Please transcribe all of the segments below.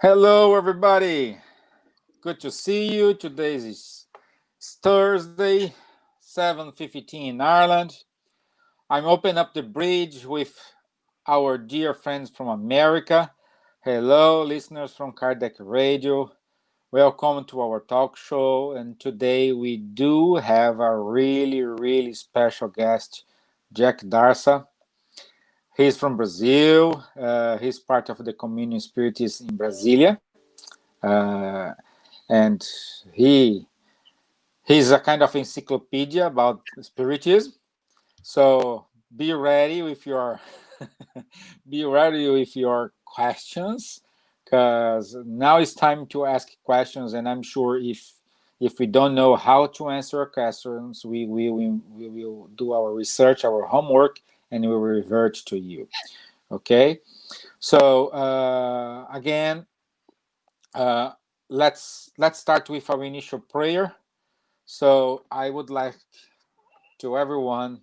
Hello, everybody. Good to see you. Today is Thursday, 7:15 in Ireland. I'm opening up the bridge with our dear friends from America. Hello, listeners from Kardec Radio. Welcome to our talk show. And today we do have a really special guest, Jack Darsa. He's from Brazil. He's part of the communion Spiritism in Brasilia. Uh, and he's a kind of encyclopedia about spiritism. So be ready with your be ready with your questions, because now it's time to ask questions. And I'm sure if we don't know how to answer questions, we will do our research, our homework, and we will revert to you. Okay. So again, uh, let's start with our initial prayer. So I would like to everyone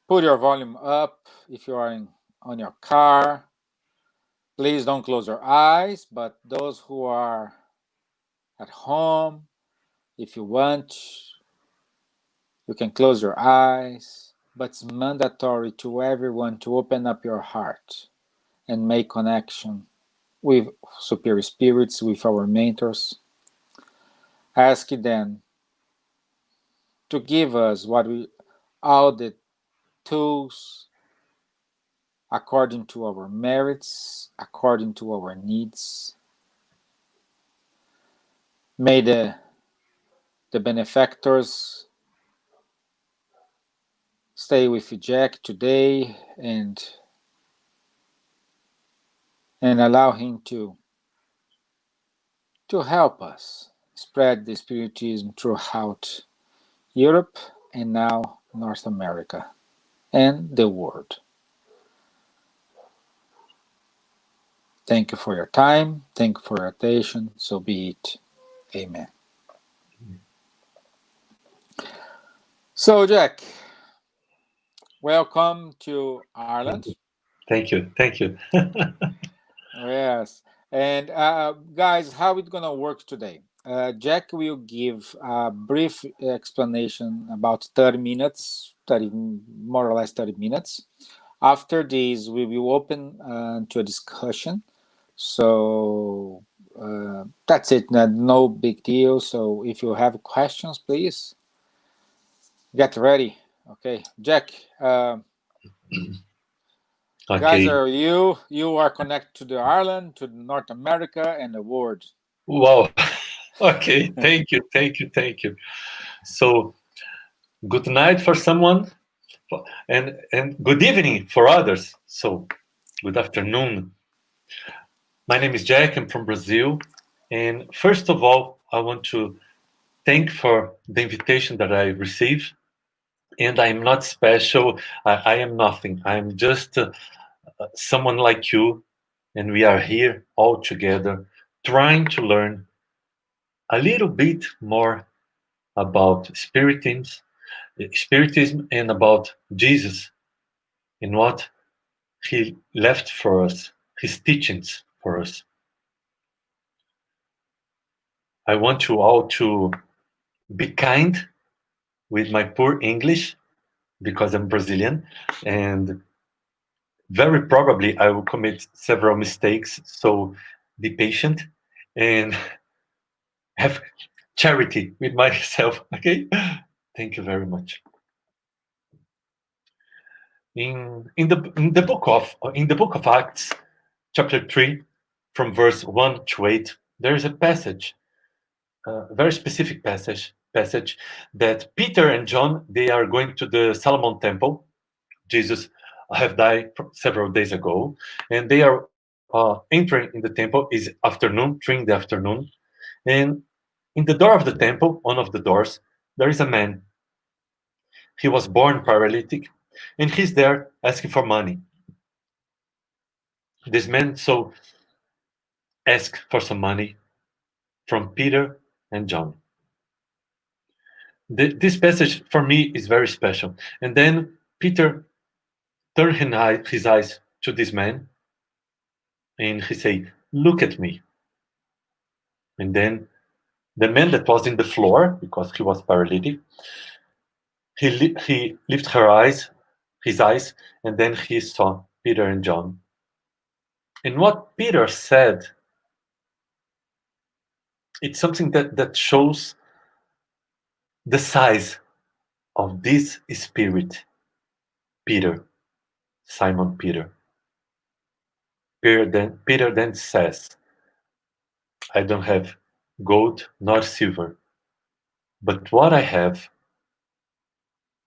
put your volume up if you are on your car. Please don't close your eyes, but those who are at home, if you want, you can close your eyes, but it's mandatory to everyone to open up your heart and make connection with superior spirits, with our mentors. Ask them to give us all the tools according to our merits, according to our needs. May the benefactors stay with Jack today and allow him to help us spread the Spiritism throughout Europe and now North America and the world. Thank you for your time. Thank you for your attention. So be it. Amen. So, Jack, welcome to Ireland. Thank you. Yes. And guys, how it's gonna work today? Jack will give a brief explanation, about 30 minutes, 30, more or less 30 minutes. After this, we will open to a discussion. So that's it. No big deal. So if you have questions, please get ready. Okay, Jack. Guys, Okay. are you are connected to the Ireland, to North America, and the world. Wow. Okay. Thank you. So, good night for someone, and good evening for others. So, good afternoon. My name is Jack. I'm from Brazil, and first of all, I want to thank for the invitation that I received. And I'm not special. I am nothing. I'm just someone like you, and we are here all together trying to learn a little bit more about spiritism and about Jesus and what he left for us, his teachings for us. I want you all to be kind with my poor English because I'm Brazilian, and very probably I will commit several mistakes. So be patient and have charity with myself. Okay. Thank you very much. In the book of Acts, chapter 3, from verse 1 to 8, there is a passage, a very specific passage that Peter and John, they are going to the Solomon temple. Jesus have died several days ago, and they are entering in the temple. Is afternoon, during the afternoon, and in the door of the temple, one of the doors, there is a man. He was born paralytic, and he's there asking for money. This man so asked for some money from Peter and John. This passage for me is very special. And then Peter turned his eyes to this man, and he say, "Look at me." And then the man that was in the floor, because he was paralytic, he lifted his eyes, and then he saw Peter and John. And what Peter said, it's something that shows the size of this spirit, Peter, Simon Peter. Peter then says, "I don't have gold nor silver, but what I have,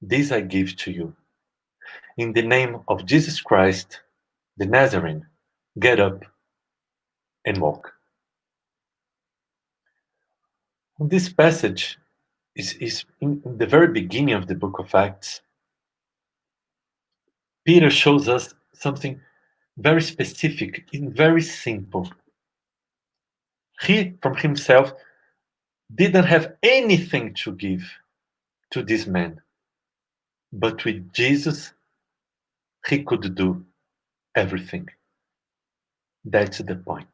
this I give to you. In the name of Jesus Christ, the Nazarene, get up and walk." This passage is in the very beginning of the book of Acts. Peter shows us something very specific and very simple. He, from himself, didn't have anything to give to this man, but with Jesus, he could do everything. That's the point.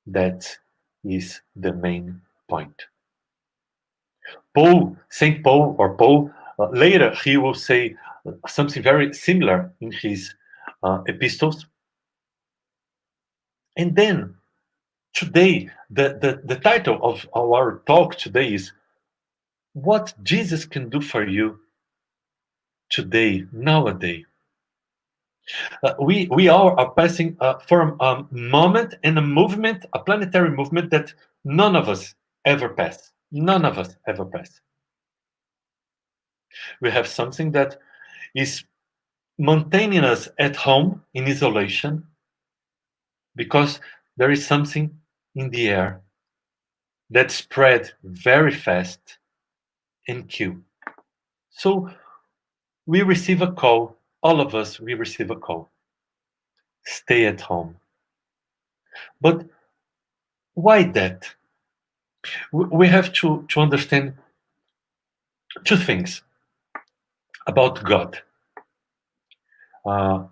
That is the main point. Saint Paul, or Paul, later he will say something very similar in his epistles. And then today, the title of our talk today is What Jesus Can Do for You Today, Nowadays. We all are passing for a moment and a movement, a planetary movement that none of us ever pass. None of us ever pass. We have something that is maintaining us at home in isolation because there is something in the air that spread very fast and kill. So we receive a call, all of us, we receive a call. Stay at home. But why that? We have to understand two things about God.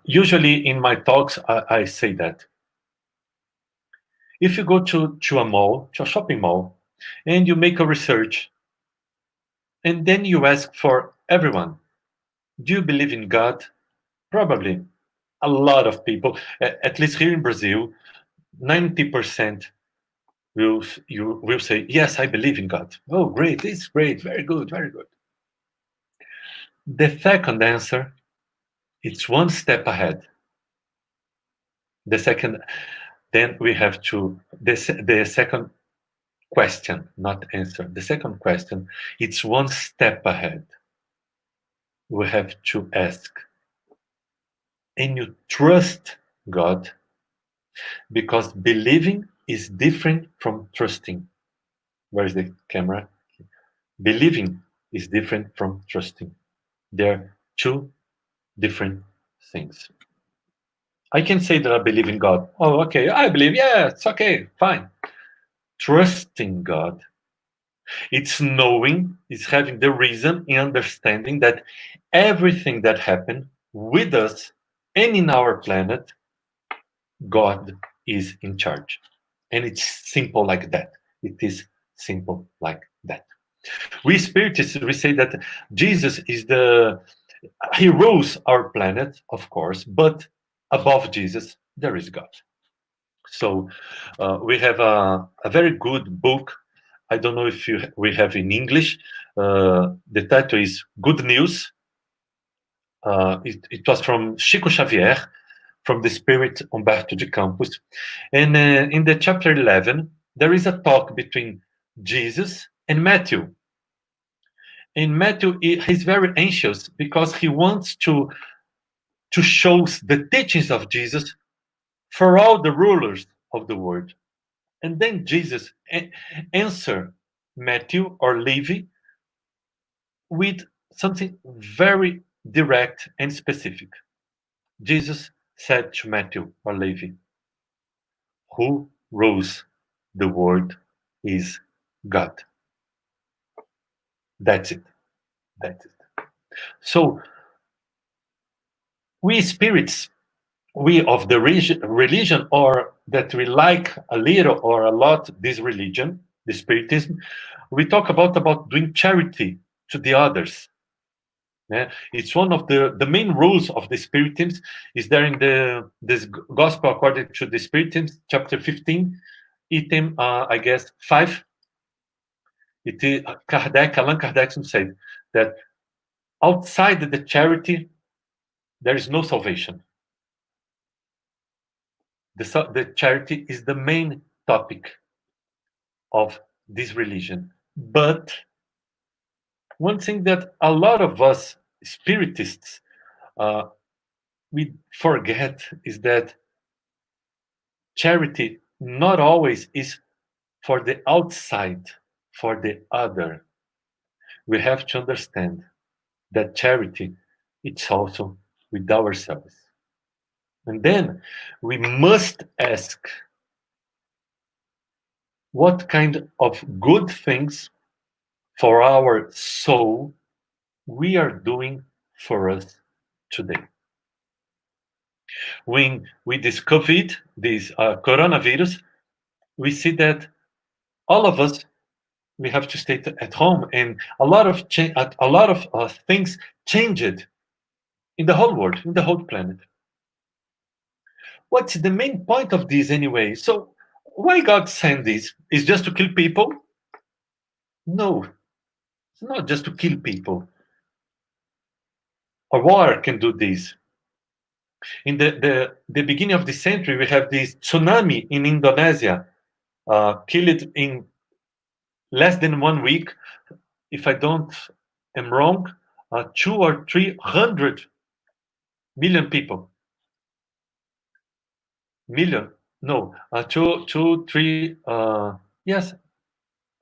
Usually in my talks, I say that if you go to a mall, to a shopping mall, and you make a research, and then you ask for everyone, do you believe in God? Probably a lot of people, at least here in Brazil, 90% will say, yes, I believe in God. Oh, great, it's great, very good, very good. The second answer, it's one step ahead. The second, then we have to, the second question, not answer. The second question, it's one step ahead. We have to ask, and you trust God, because believing is different from trusting. Where is the camera? Believing is different from trusting. They're two different things. I can say that I believe in God. Oh, okay, I believe, yeah, it's okay, fine. Trusting God, it's knowing, it's having the reason in understanding that everything that happened with us and in our planet, God is in charge. And it's simple like that. It is simple like that. We spiritists, we say that Jesus is he rules our planet, of course, but above Jesus, there is God. So we have a very good book. I don't know if we have in English. The title is Good News. It was from Chico Xavier, from the Spirit Humberto de Campos. And in the chapter 11, there is a talk between Jesus and Matthew. And Matthew, he's very anxious because he wants to show the teachings of Jesus for all the rulers of the world. And then Jesus answer Matthew or Levi with something very direct and specific. Jesus said to Matthew or Levi, who rules the world is God. That's it. That's it. So we spirits, we of the religion, or that we like a little or a lot this religion, the Spiritism, we talk about doing charity to the others. Yeah? It's one of the main rules of the Spiritism is there in the this Gospel according to the Spiritism, chapter 15, item I guess 5. It is Allan Kardec said that outside the charity there is no salvation. The charity is the main topic of this religion. But one thing that a lot of us spiritists uh, we forget is that charity not always is for the outside, for the other. We have to understand that charity it's also with ourselves. And then we must ask what kind of good things for our soul we are doing for us today. When we discovered this coronavirus, we see that all of us we have to stay at home, and a lot of things changed in the whole world, in the whole planet. What's the main point of this anyway? So why God sent this? Is just to kill people? No, it's not just to kill people. A war can do this. In the beginning of the century, we have this tsunami in Indonesia, killed in less than 1 week. If I don't am wrong, 2 or 300 million people. Million? No, two, three. Yes,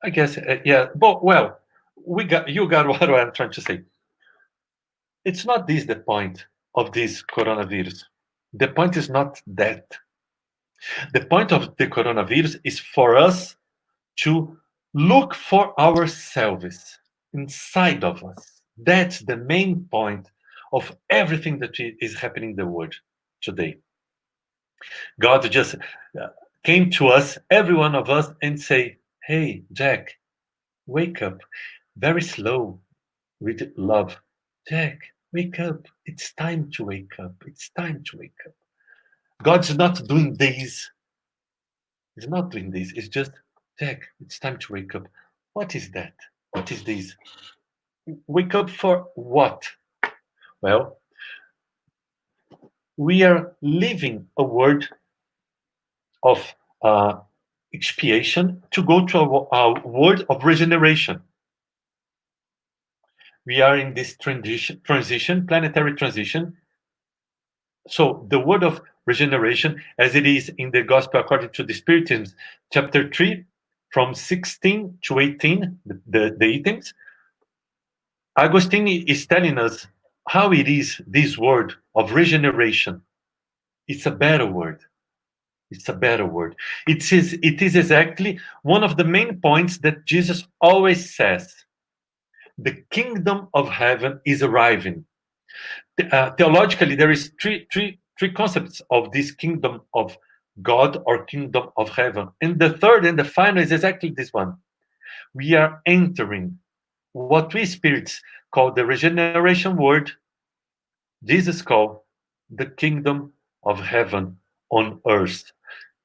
I guess. Yeah. But well, we got you got what I'm trying to say. It's not this the point of this coronavirus. The point is not that. The point of the coronavirus is for us to look for ourselves inside of us. That's the main point of everything that is happening in the world today. God just came to us, every one of us, and say, "Hey, Jack, wake up." Very slow, with love. Jack, wake up. It's time to wake up. It's time to wake up. God's not doing this. He's not doing this. It's just, Jack, it's time to wake up. What is that? What is this? Wake up for what? Well, we are living a world of expiation to go to a world of regeneration. We are in this planetary transition. So the word of regeneration, as it is in the Gospel according to the Spiritism, chapter 3, from 16 to 18, the items, Agostini is telling us how it is this word of regeneration. It's a better word. It's a better word. It is exactly one of the main points that Jesus always says. The kingdom of heaven is arriving. Theologically, there is three concepts of this kingdom of God or kingdom of heaven. And the third and the final is exactly this one. We are entering what we spirits call the regeneration word. Jesus called the kingdom of heaven on earth,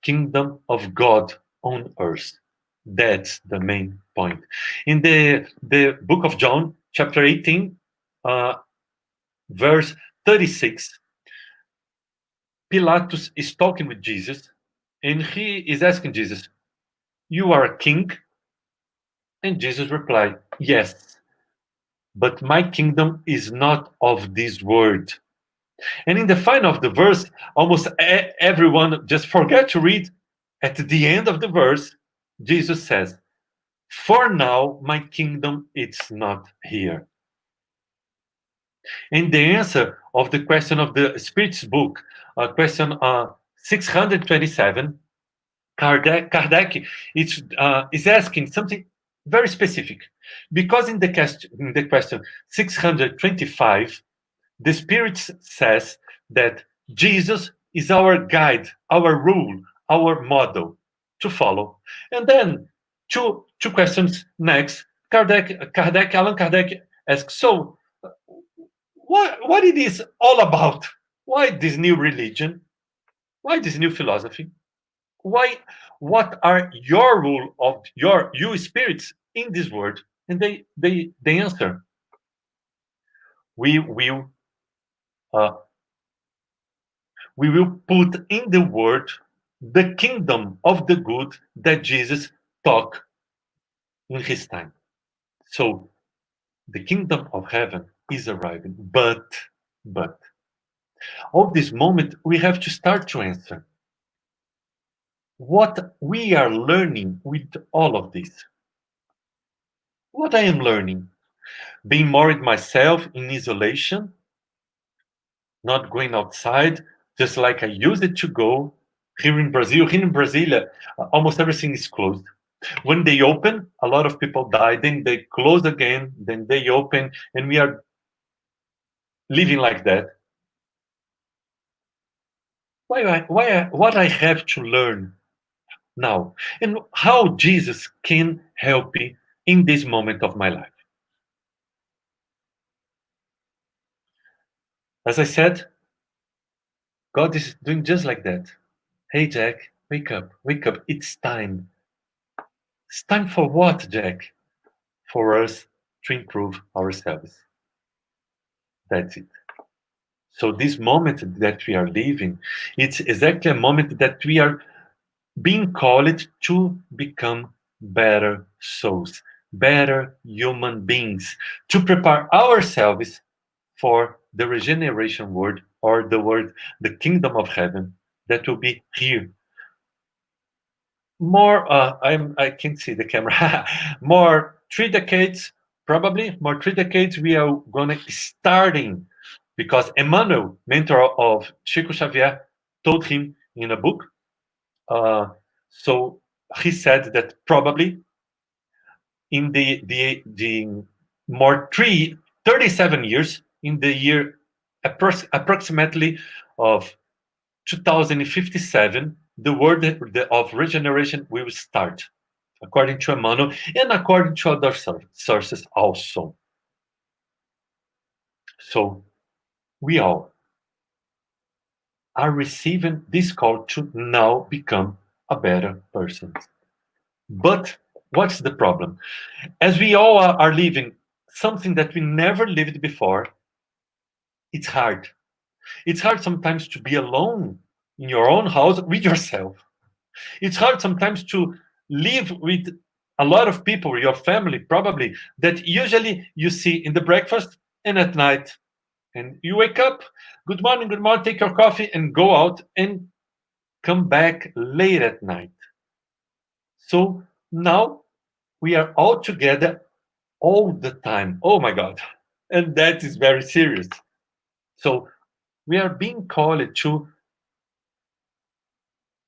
kingdom of God on earth. That's the main point. In the book of John, chapter 18, verse 36, Pilatus is talking with Jesus, and he is asking Jesus, "You are a king?" And Jesus replied, "Yes, but my kingdom is not of this world." And in the final of the verse, almost everyone just forget to read. At the end of the verse, Jesus says, "For now, my kingdom is not here." And the answer of the question of the Spirit's book, question 627, Kardec is asking something very specific. Because in the question 625, the Spirit says that Jesus is our guide, our rule, our model to follow. And then two questions next. Allan Kardec asks, so what it is all about? Why this new religion? Why this new philosophy? Why? What are your rule of you spirits in this world? And they answer, we will uh, we will put in the world the kingdom of the good that Jesus taught in his time. So the kingdom of heaven is arriving, but all this moment we have to start to answer what we are learning with all of this. What I am learning, being more with myself in isolation, not going outside, just like I used it to go. Here in Brasilia, almost everything is closed. When they open, a lot of people die. Then they close again. Then they open, and we are living like that. What I have to learn now, and how Jesus can help me in this moment of my life. As I said, God is doing just like that. Hey, Jack, wake up, wake up. It's time. It's time for what, Jack? For us to improve ourselves. That's it. So this moment that we are living, it's exactly a moment that we are being called to become better souls, better human beings, to prepare ourselves for the regeneration world, or the word, the kingdom of heaven that will be here. More, I can't see the camera. More 3 decades, probably more 3 decades. We are gonna starting, because Emmanuel, mentor of Chico Xavier, told him in a book. Uh, so he said that probably in the more 37 years, in the year approximately of 2057, the word of regeneration will start, according to Emmanuel and according to other sources also. So we all are receiving this call to now become a better person. But what's the problem? As we all are living something that we never lived before, it's hard. It's hard sometimes to be alone in your own house with yourself. It's hard sometimes to live with a lot of people, your family probably, that usually you see in the breakfast and at night. And you wake up, good morning, take your coffee and go out and come back late at night. So now we are all together all the time. Oh my God. And that is very serious. So we are being called to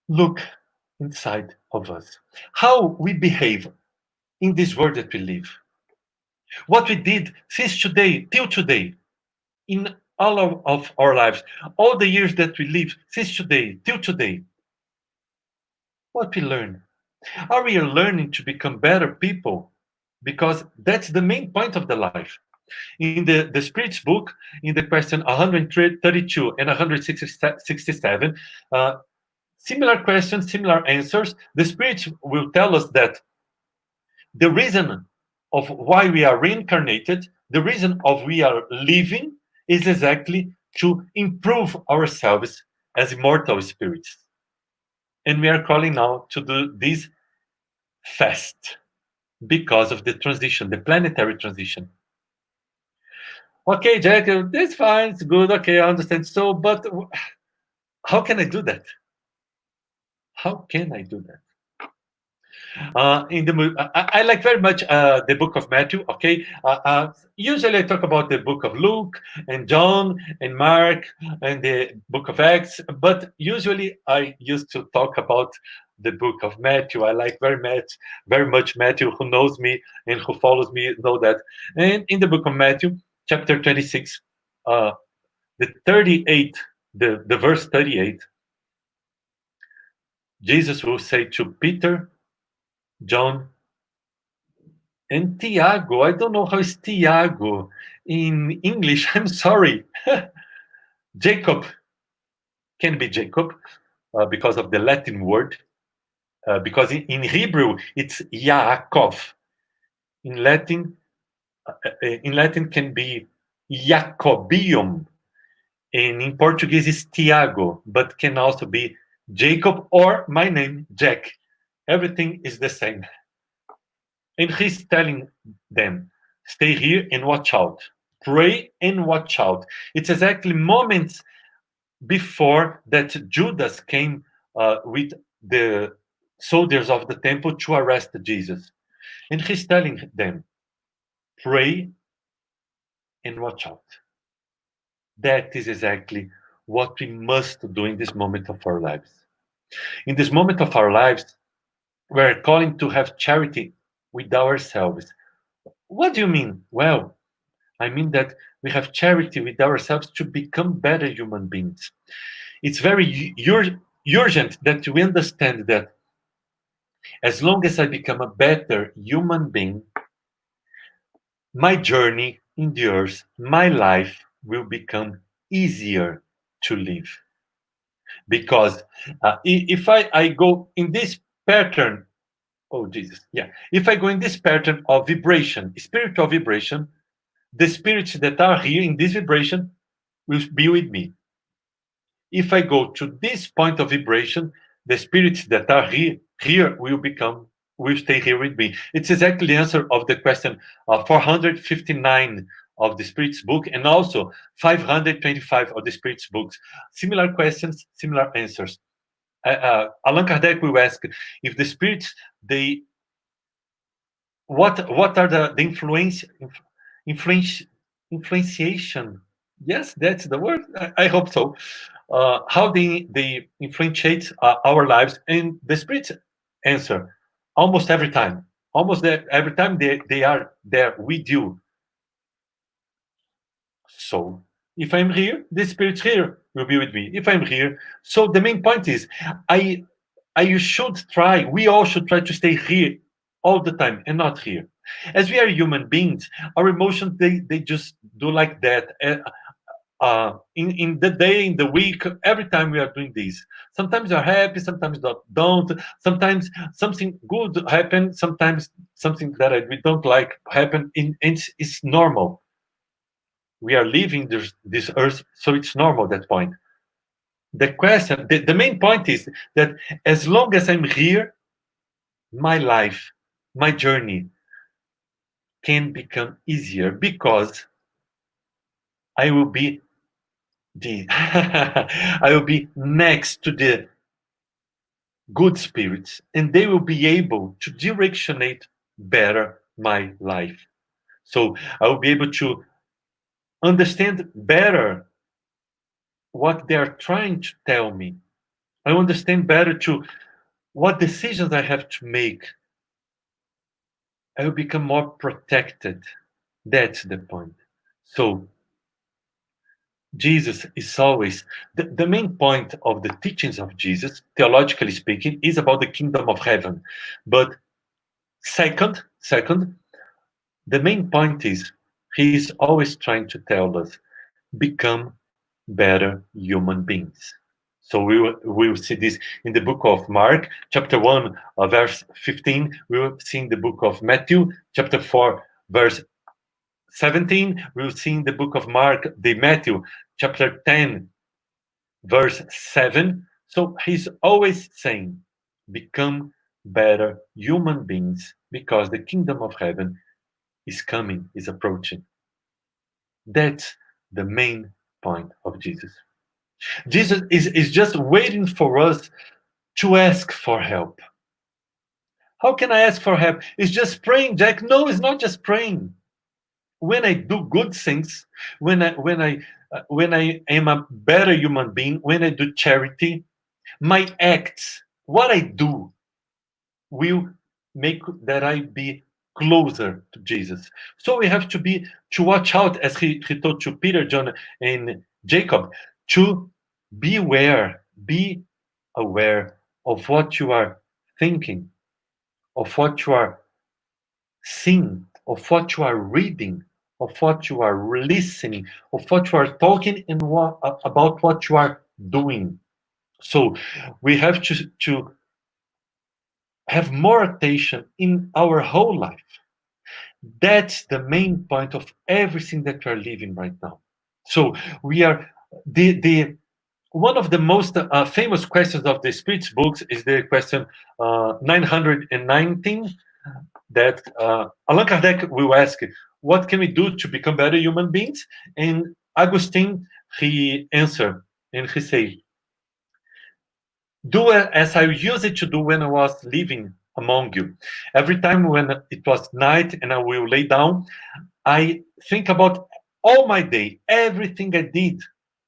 look inside of us, how we behave in this world that we live, what we did since today till today, in all of our lives, all the years that we live since today till today, what we learn. Are we learning to become better people? Because that's the main point of the life. In the Spirit's book, in the question 132 and 167, similar questions, similar answers, the Spirit will tell us that the reason of why we are reincarnated, the reason of we are living, is exactly to improve ourselves as immortal spirits. And we are calling now to do this fast because of the transition, the planetary transition. Okay, Jack, that's fine, it's good, okay, I understand. So, but how can I do that? How can I do that? In the I like very much the book of Matthew. Okay, usually I talk about the book of Luke and John and Mark and the book of Acts, but usually I used to talk about the book of Matthew. I like very much Matthew. Who knows me and who follows me know that. And in the book of Matthew, chapter 26, the 38, the verse 38. Jesus will say to Peter, John, and Tiago. I don't know how is Tiago in English. I'm sorry. Jacob can be Jacob because of the Latin word. Because in Hebrew it's Yaakov. In Latin, can be Jacobium, and in Portuguese is Tiago, but can also be Jacob or my name, Jack. Everything is the same. And he's telling them, stay here and watch out. Pray and watch out. It's exactly moments before that Judas came with the soldiers of the temple to arrest Jesus. And he's telling them, pray and watch out. That is exactly what we must do in this moment of our lives. In this moment of our lives, we're calling to have charity with ourselves. What do you mean? Well, I mean that we have charity with ourselves to become better human beings. It's very urgent that we understand that as long as I become a better human being, my journey endures, my life will become easier to live. Because if I go in this pattern, oh Jesus, yeah, if I go in this pattern of vibration, spiritual vibration, the spirits that are here in this vibration will be with me. If I go to this point of vibration, the spirits that are here will stay here with me. It's exactly the answer of the question 459 of the Spirit's book, and also 525 of the Spirit's books. Similar questions, similar answers. Allan Kardec will ask if the spirits, they what are the influence influenciation? Yes, that's the word. I hope so. How they influence our lives, and the spirits answer almost every time. Every time they are there with you. So if I'm here, the spirits here will be with me. If I'm here, so the main point is, I I should try. We all should try to stay here all the time and not here. As we are human beings, our emotions they just do like that. In the day, in the week, every time we are doing this. Sometimes we are happy, sometimes don't. Sometimes something good happen, sometimes something that we don't like happen. It's normal. We are leaving this earth, so it's normal at that point. The main point is that as long as I'm here, my life, my journey can become easier because I will be the I will be next to the good spirits, and they will be able to directionate better my life. So I will be able to understand better what they are trying to tell me. I understand better to what decisions I have to make. I will become more protected. That's the point. So Jesus is always the main point of the teachings of Jesus, theologically speaking, is about the kingdom of heaven. But second, the main point is he is always trying to tell us become better human beings. So we will see this in the book of Mark, chapter 1, verse 15. We will see in the book of Matthew, chapter 4, verse 17. We will see in the book of Matthew, chapter 10, verse 7. So he's always saying, become better human beings because the kingdom of heaven is coming, is approaching. That's the main point of Jesus. Jesus is just waiting for us to ask for help. How can I ask for help? It's just praying, Jack. No, it's not just praying. When I do good things, when I am a better human being, when I do charity, my acts, what I do, will make that I be closer to Jesus. So we have to watch out, as he told to Peter, John, and Jacob, to be aware of what you are thinking, of what you are seeing, of what you are reading, of what you are listening, of what you are talking, and about what you are doing. So we have to have more attention in our whole life. That's the main point of everything that we are living right now. So we are the one of the most famous questions of the spirits books is the question 919 that Allan Kardec will ask, what can we do to become better human beings? And Augustine, he answered, and he said, do as I used to do when I was living among you. Every time when it was night and I will lay down, I think about all my day, everything I did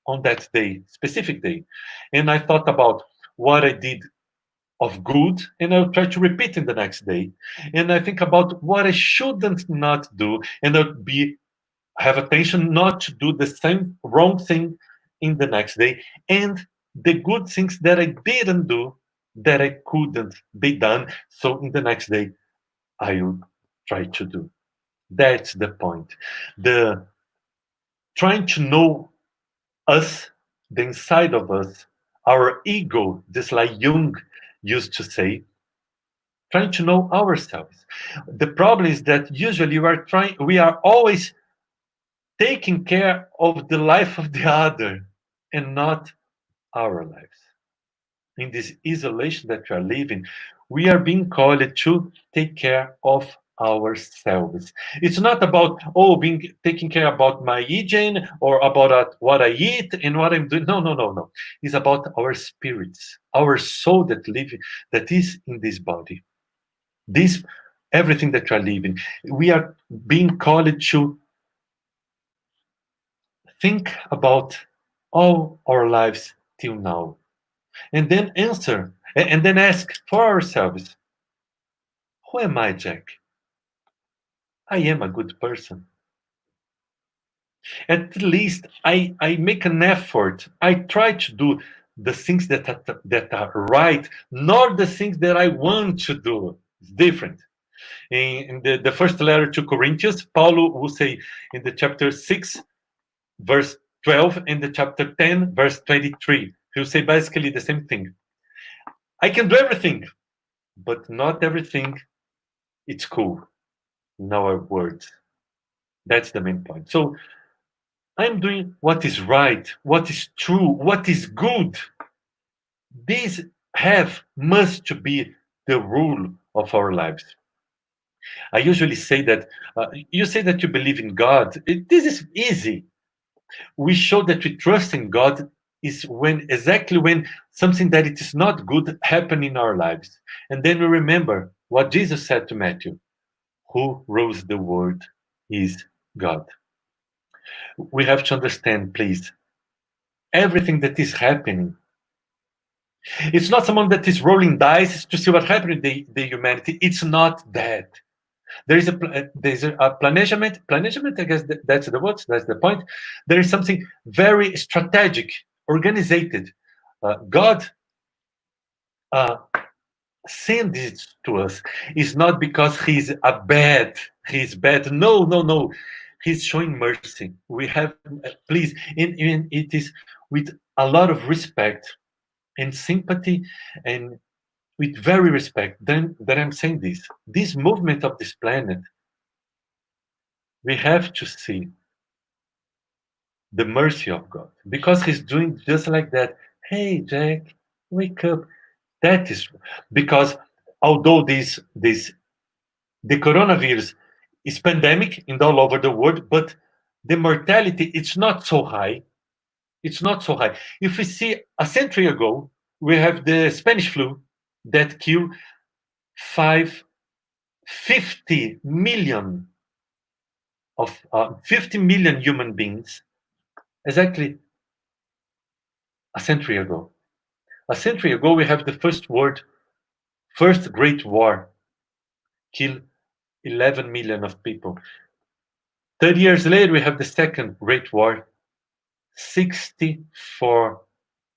on that day, specific day. And I thought about what I did of good, and I'll try to repeat in the next day. And I think about what I shouldn't not do, and I'll be have attention not to do the same wrong thing in the next day. And the good things that I didn't do that I couldn't be done. So in the next day, I will try to do. That's the point. The trying to know us, the inside of us, our ego, just like Jung used to say, trying to know ourselves. The problem is that usually we are always taking care of the life of the other and not our lives. In this isolation that we are living, we are being called to take care of ourselves. It's not about being taking care about my hygiene or about what I eat and what I'm doing. No, no, no, no. It's about our spirits, our soul that is in this body. This everything that we are living. We are being called to think about all our lives till now and then answer and then ask for ourselves, who am I, Jack? I am a good person. At least I make an effort. I try to do the things that are right, not the things that I want to do. It's different. In the first letter to Corinthians, Paulo will say in the chapter 6, verse 12, and the chapter 10, verse 23, he'll say basically the same thing. I can do everything, but not everything it's cool in our words. That's the main point. So I'm doing what is right, what is true, what is good. These must to be the rule of our lives. I usually say that you say that you believe in God. This is easy. We show that we trust in God is when something that it is not good happen in our lives. And then we remember what Jesus said to Matthew, who rules the world is God. We have to understand, please, everything that is happening. It's not someone that is rolling dice to see what happened in the humanity. It's not that. There's a planejament. Planejament, I guess that's the word. That's the point. There is something very strategic, organized. God uh, send it to us is not because he's bad. No, no, no. He's showing mercy. We have, please, in it is with a lot of respect and sympathy and with very respect then that I'm saying this movement of this planet. We have to see the mercy of God because he's doing just like that. Hey, Jack, wake up. That is because although this the coronavirus is pandemic in all over the world, but the mortality it's not so high. It's not so high. If we see a century ago, we have the Spanish flu that killed 50 million of 50 million human beings exactly a century ago. A century ago, we have the first Great War, killed 11 million of people. 30 years later, we have the second Great War, 64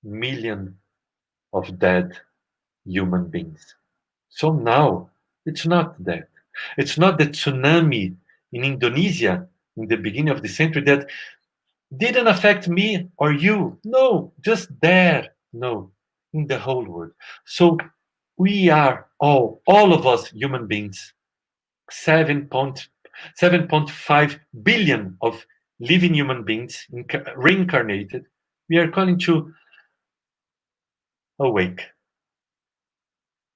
million of dead human beings. So now it's not that. It's not the tsunami in Indonesia in the beginning of the century that didn't affect me or you. No, just there. No, in the whole world. So we are all of us human beings, 7.5 billion of living human beings reincarnated. We are calling to awake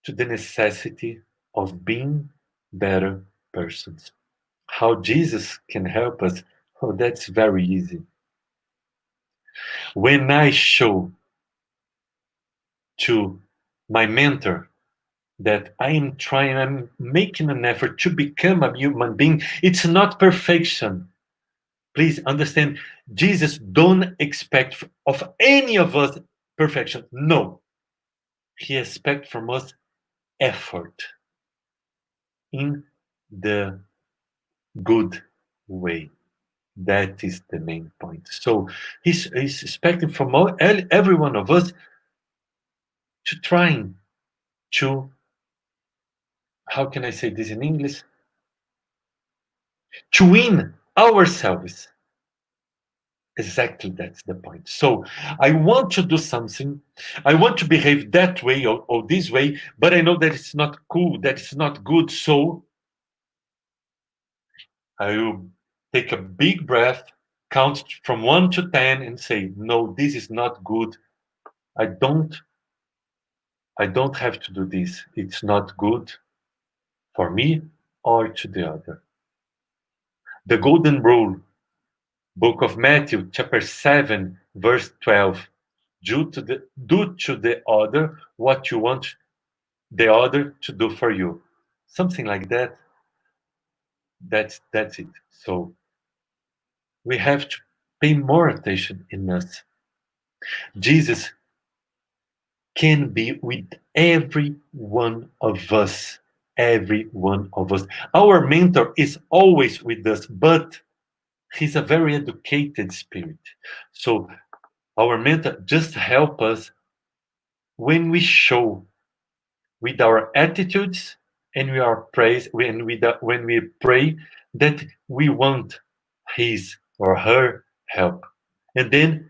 to the necessity of being better persons. How Jesus can help us? Oh, that's very easy. When I show to my mentor that I am trying, I'm making an effort to become a human being, it's not perfection. Please understand, Jesus don't expect of any of us perfection. No, he expects from us effort in the good way. That is the main point. So he's expecting from every one of us to trying to, how can I say this in English? To win ourselves. Exactly, that's the point. So I want to do something. I want to behave that way or this way, but I know that it's not cool, that it's not good. So I will take a big breath, count from 1 to 10, and say, no, this is not good. I don't I don't have to do this. It's not good for me or to the other. The golden rule, book of Matthew, chapter 7, verse 12. Do to the other what you want the other to do for you. Something like that. That's it. So we have to pay more attention in us. Jesus can be with every one of us. Every one of us. Our mentor is always with us, but he's a very educated spirit. So our mentor just help us when we show with our attitudes and we are praise when we pray that we want his or her help. And then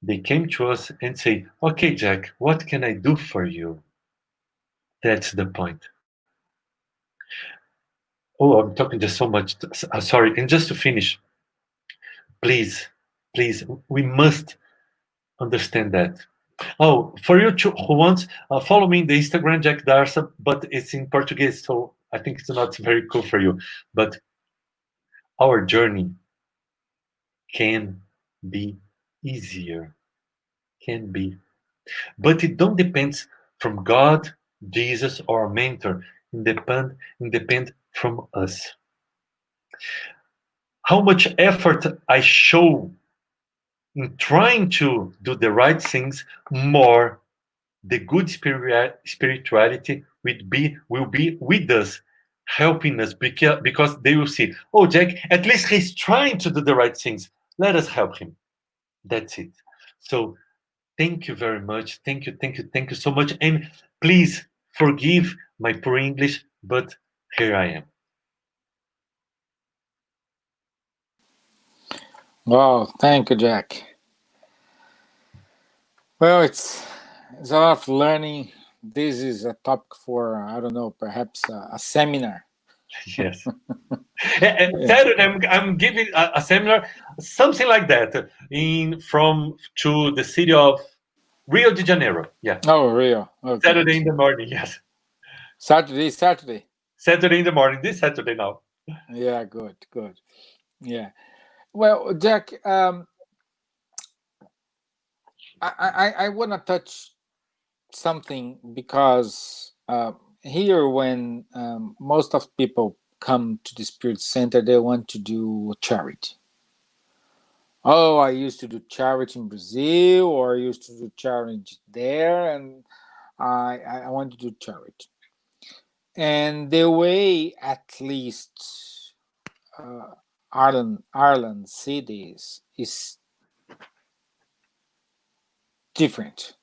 they came to us and say, okay, Jack, what can I do for you? That's the point. Oh, I'm talking just so much. Sorry. And just to finish, please, please, we must understand that. Oh, for you who wants, follow me in the Instagram, Jack Darsa, but it's in Portuguese, so I think it's not very cool for you. But our journey can be easier, can be, but it don't depends from God, Jesus, or our mentor. It depend from us. How much effort I show in trying to do the right things, more the good spirituality will be with us, helping us, because they will see, oh, Jack, at least he's trying to do the right things. Let us help him. That's it. So thank you very much. Thank you so much. And please forgive my poor English, but here I am. Wow, thank you, Jack. Well, it's a lot of learning. This is a topic for, I don't know, perhaps a seminar. Yes. And Yeah. Saturday, I'm giving a seminar, something like that, in from to the city of Rio de Janeiro. Yeah. Oh, real. Oh, Saturday great. in the morning. Yes. Saturday. Saturday in the morning. This Saturday now. Yeah, good. Yeah. Well, Jack, I want to touch something because here, when most of people come to the Spirit Center, they want to do charity. Oh, I used to do charity in Brazil, or I used to do charity there, and I want to do charity. And the way, at least, uh, Ireland cities is different,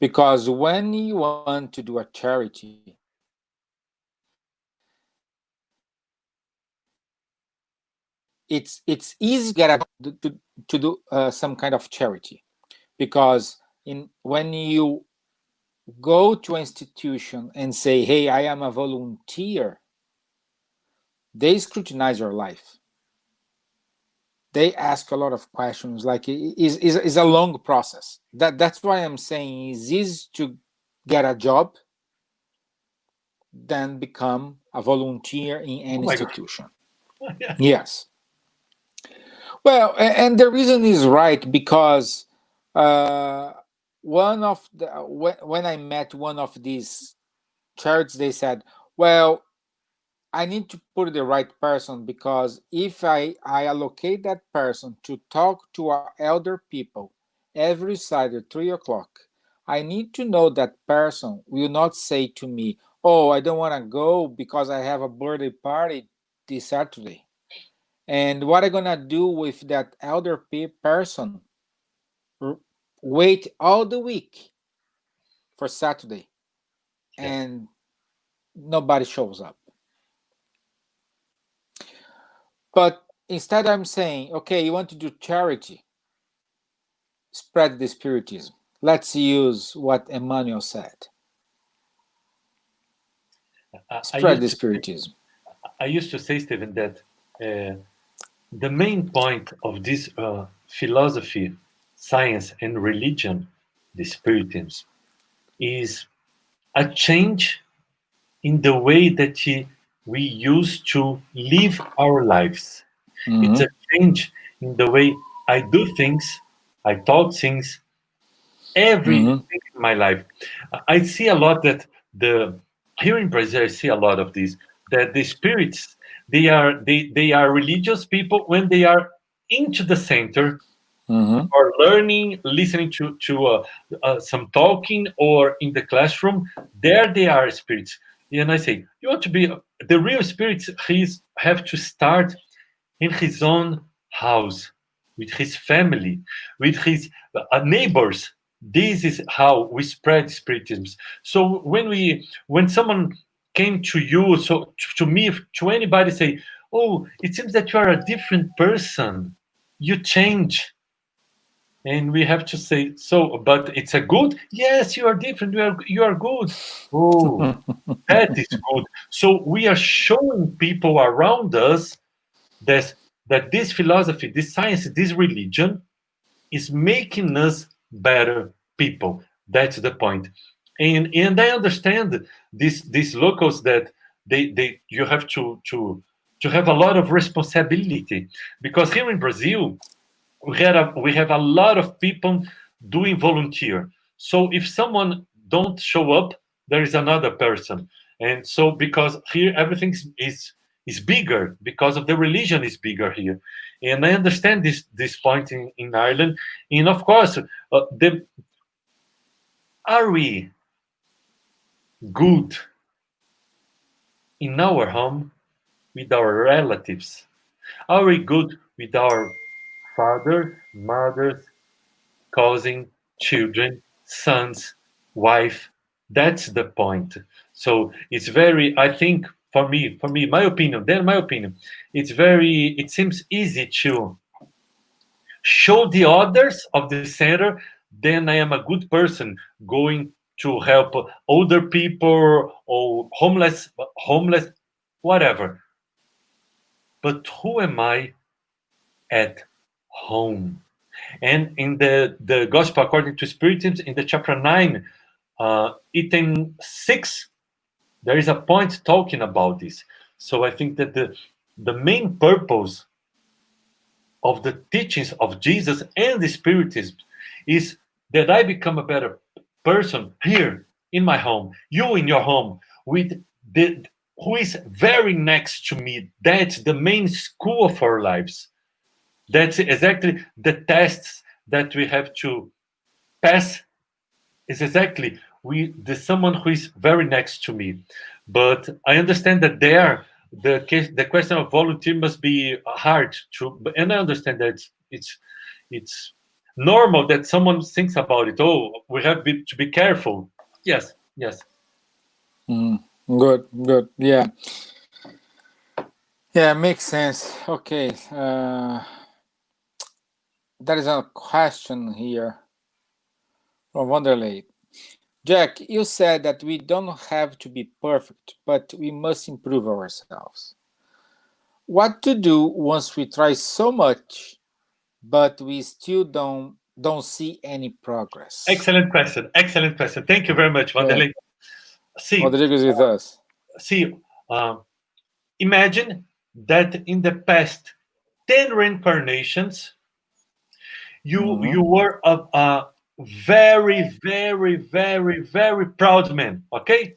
Because when you want to do a charity, it's easy to get a to do some kind of charity, because when you go to an institution and say, hey, I am a volunteer, they scrutinize your life. They ask a lot of questions, like is a long process. That's why I'm saying it's easy to get a job than become a volunteer in an Oh my God. institution. Yeah. Yes. Well, and the reason is right, because uh, one of the when I met one of these churches, they said, "Well, I need to put the right person, because if I allocate that person to talk to our elder people every Saturday 3 o'clock, I need to know that person will not say to me, 'Oh, I don't want to go because I have a birthday party this Saturday.' And what I'm gonna do with that elder person? Wait all the week for Saturday, Yes. and nobody shows up." But instead, I'm saying, okay, you want to do charity, spread the Spiritism. Let's use what Emmanuel said. I, I Spread used the to say, Spiritism. I used to say, Stephen, that the main point of this philosophy, science, and religion, the Spiritism, is a change in the way that we used to live our lives. It's Mm-hmm. a change in the way I do things, I talk things, everything Mm-hmm. in my life. I see a lot that the here in Brazil, I see a lot of this, that the spirits, they are religious people when they are into the center, Mm-hmm. or learning, listening to some talking, or in the classroom. There they are spirits. And I say, you want to be the real spirits. He's have to start in his own house, with his family, with his neighbors. This is how we spread spiritism. So when someone came to you, so to me, to anybody, say, oh, it seems that you are a different person, you change. And we have to say, so, but it's a good, yes, you are different, you are good. Oh, that is good. So we are showing people around us that this philosophy, this science, this religion is making us better people. That's the point. And I understand these locals, that they you have to have a lot of responsibility, because here in Brazil we have a lot of people doing volunteer. So if someone don't show up, there is another person. And so because here everything is bigger, because of the religion is bigger here. And I understand this point in Ireland. And of course, the are we good in our home with our relatives? Are we good with our fathers, mothers, causing children, sons, wife? That's the point. So it's very, I think, for me, my opinion, then my opinion, it seems easy to show the others of the center, then I am a good person going to help older people or homeless, whatever. But who am I at home? And in the Gospel according to Spiritism, in the chapter 9, item 6, there is a point talking about this. So I think that the main purpose of the teachings of Jesus and the Spiritism is that I become a better person here in my home, you in your home, with the who is very next to me. That's the main school of our lives. That's exactly the tests that we have to pass. Is exactly we the someone who is very next to me. But I understand that there the question of volunteer must be hard to, and I understand that it's normal that someone thinks about it. Oh, we have to be careful. Yes, yes. Good, good. Yeah. Yeah, makes sense. Okay. There is a question here from Wanderley. Jack, you said that we don't have to be perfect, but we must improve ourselves. What to do once we try so much, but we still don't see any progress? Excellent question. Excellent question. Thank you very much, Yeah, Vanderlei. See, Rodrigo is with us. see. Imagine that in the past 10 reincarnations, you Mm-hmm. were a very, very, very, very proud man. Okay,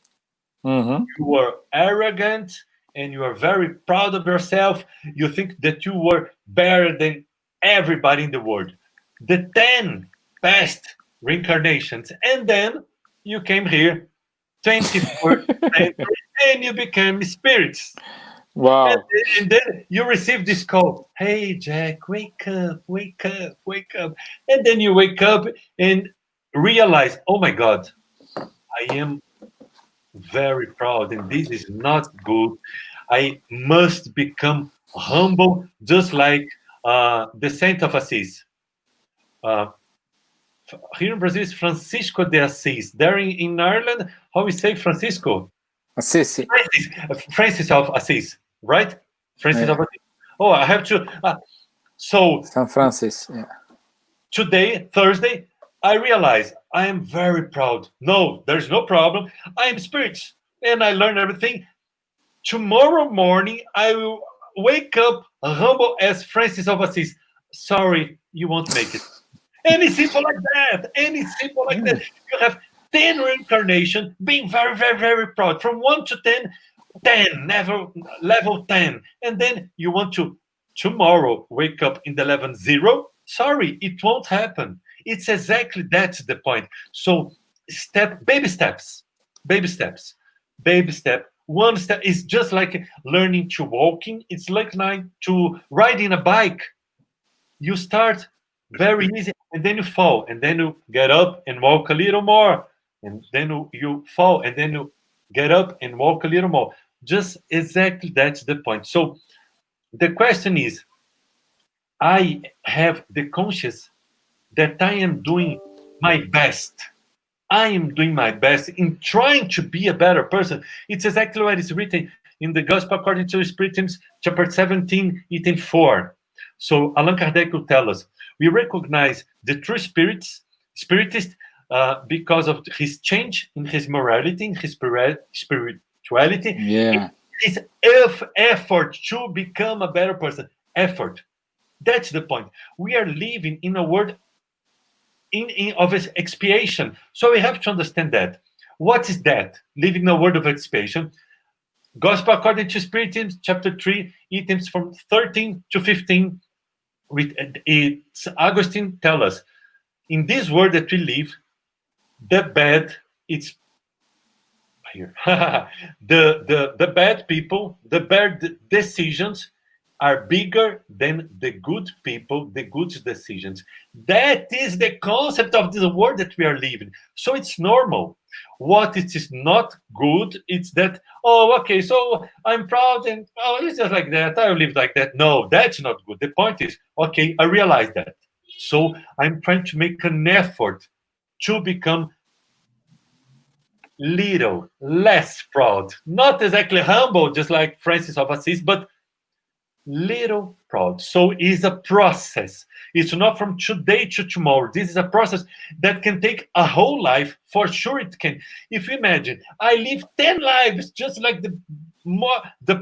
Mm-hmm. you were arrogant and you are very proud of yourself. You think that you were better than everybody in the world. The 10 past reincarnations, and then you came here, 24th century, and you became spirits. And, Wow. and then you receive this call, hey Jack, wake up, wake up, wake up. And then you wake up and realize, oh my God, I am very proud, and this is not good. I must become humble, just like the Saint of Assis. Uh, Here in Brazil, is Francisco de Assis. There in Ireland, how we say Francisco? Sissy. Francis of Assis, right? Francis of Yeah. Assis. Oh, I have to. So San Francis. Yeah. today, Thursday, I realize I am very proud. No, there's no problem. I am spirits, and I learn everything. Tomorrow morning, I will wake up humble as Francis of Assisi. Sorry, you won't make it. Any simple like that. Any simple like that. You have 10 reincarnation, being very, very, very proud. From 1 to 10, 10, never level 10. And then you want to tomorrow wake up in the level 0. Sorry, it won't happen. It's exactly that's the point. So baby steps, baby steps, baby step. One step is just like learning to walking. It's like to riding a bike. You start very easy and then you fall and then you get up and walk a little more and then you fall and then you get up and walk a little more. Just exactly that's the point. So the question is, I have the conscious that I am doing my best. I am doing my best in trying to be a better person. It's exactly what is written in the Gospel according to Spiritism, chapter 17, item 4. So Allan Kardec will tell us, we recognize the true spiritist because of his change in his morality, in his spirituality, in Yeah. his effort to become a better person. Effort. That's the point. We are living in a world of expiation. So we have to understand that. What is that? Living in a world of expiation. Gospel according to Spiritism, chapter 3, items from 13 to 15. It's Augustine tell us, in this world that we live, the bad, it's here. The bad people, the bad decisions are bigger than the good people, the good decisions. That is the concept of the world that we are living. So it's normal. What it is not good, it's that, oh, okay, so I'm proud and, oh, it's just like that. I live like that. No, that's not good. The point is, okay, I realize that. So I'm trying to make an effort to become little less proud, not exactly humble, just like Francis of Assisi, but little proud. So it's a process. It's not from today to tomorrow. This is a process that can take a whole life. For sure it can. If you imagine, I live 10 lives just like the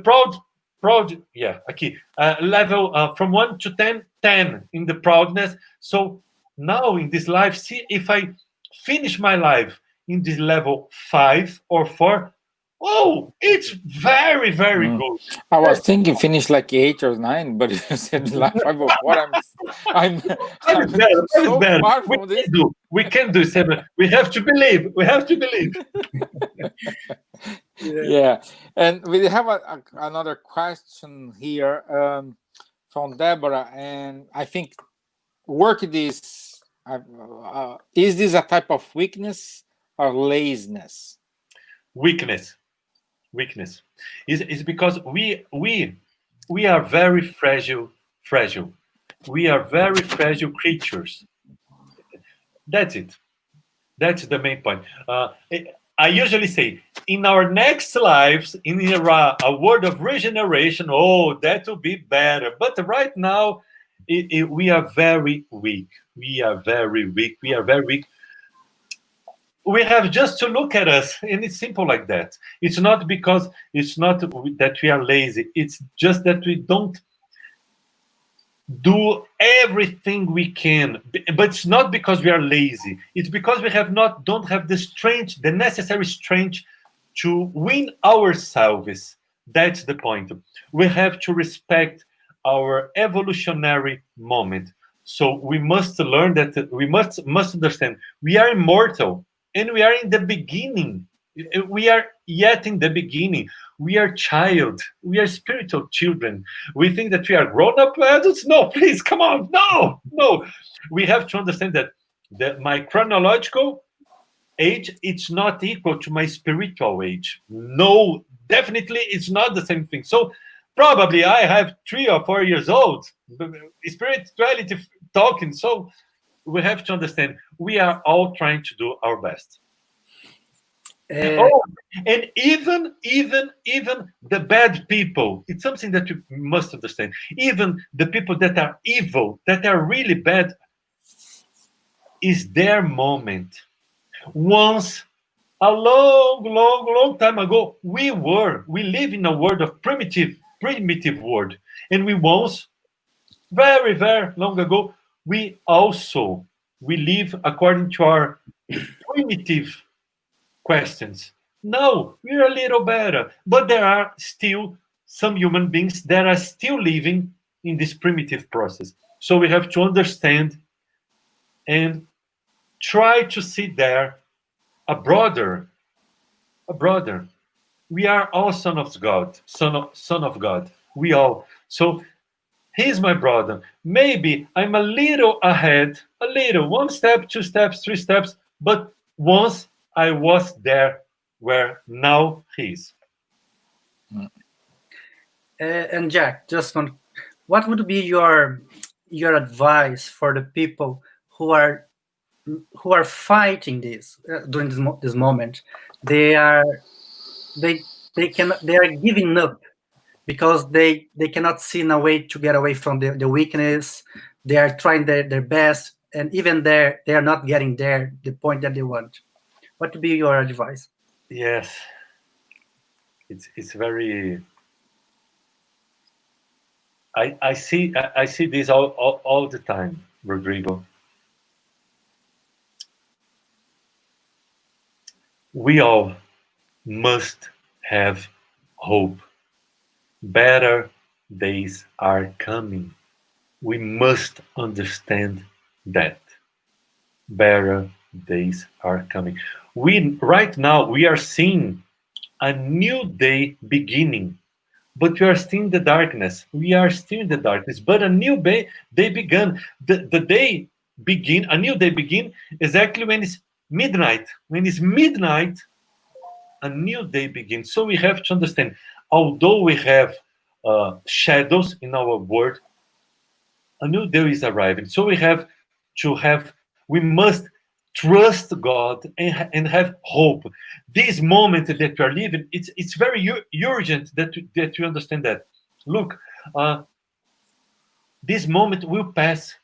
proud, yeah, okay, level from 1 to 10, 10 in the proudness. So now in this life, see if I finish my life in this level 5 or 4. Oh, it's very, very Mm. good. I was thinking finish like 8 or 9, but you said like 5 or 4. I'm That is I'm better. That is so better. far We from can this. do. We can do seven. We have to believe. We have to believe. Yeah. Yeah, and we have another question here from Deborah, and I think work this Is this a type of weakness or laziness? Weakness. Weakness is because we are very fragile. We are very fragile creatures. That's it. That's the main point. I usually say, in our next lives, in a world of regeneration, oh, that will be better. But right now, we are very weak. We are very weak. We are very weak. We have just to look at us, and it's simple like that. It's not because it's not that we are lazy. It's just that we don't do everything we can, but it's not because we are lazy. It's because we don't have the strength, the necessary strength to win ourselves. That's the point. We have to respect our evolutionary moment. So we must learn that we must understand we are immortal, and we are in the beginning. We are yet in the beginning. We are child. We are spiritual children. We think that we are grown-up adults. No, please, come on. No, no. We have to understand that my chronological age, it's not equal to my spiritual age. No, definitely it's not the same thing. So probably I have 3 or 4 years old, spirituality talking. So we have to understand we are all trying to do our best. Uh, Oh, and even the bad people, it's something that you must understand. Even the people that are evil, that are really bad, is their moment. Once, a long time ago, we live in a world of primitive world. And we once, very long ago, we live according to our primitive questions. No, we're a little better. But there are still some human beings that are still living in this primitive process. So we have to understand and try to see there a brother, a brother. We are all son of God, son of God. We all. So he's my brother. Maybe I'm a little ahead, a little, 1 step, 2 steps, 3 steps, but once I was there where now he is. and Jack, just one. What would be your advice for the people who are fighting this during this moment? They are they are giving up because they cannot see a way to get away from the weakness. They are trying their best, and even there they are not getting there the point that they want. What would be your advice? Yes, it's very. I see this all the time, Rodrigo. We all must have hope. Better days are coming. We must understand that better days are coming. We right now we are seeing a new day beginning, but we are still in the darkness. We are still in the darkness, but a new day began. The day begin, a new day begin exactly when it's midnight. When it's midnight, a new day begins. So we have to understand, although we have shadows in our world, a new day is arriving. So we must trust God and have hope. This moment that we are living, it's very urgent that you understand that. Look, uh, this moment will pass.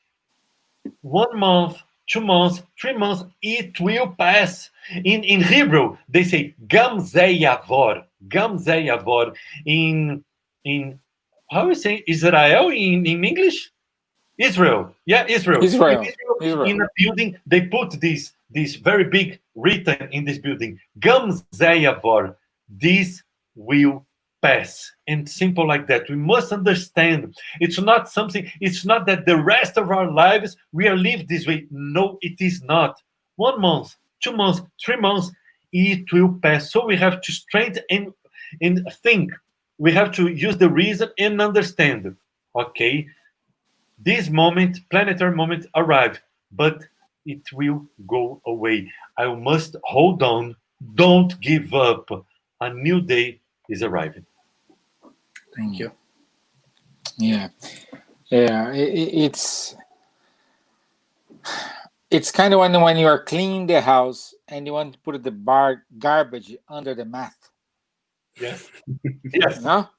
1 month, 2 months, 3 months, it will pass. In Hebrew, they say Gam ze yavor. Gam ze yavor. In how you say Israel in English? Israel. Yeah, Israel. In Israel. Israel, in Israel. a building, they put this very big written in this building. Gam ze yavor. This will pass. And simple like that. We must understand. It's not that the rest of our lives we are lived this way. No, it is not. 1 month, 2 months, 3 months, it will pass. So we have to strengthen and think. We have to use the reason and understand. Okay, this moment, planetary moment, arrived, but it will go away. I must hold on. Don't give up. A new day is arriving. Thank you. Yeah, yeah. It's kind of when you are cleaning the house and you want to put the garbage under the mat, Yes. you Yes. know.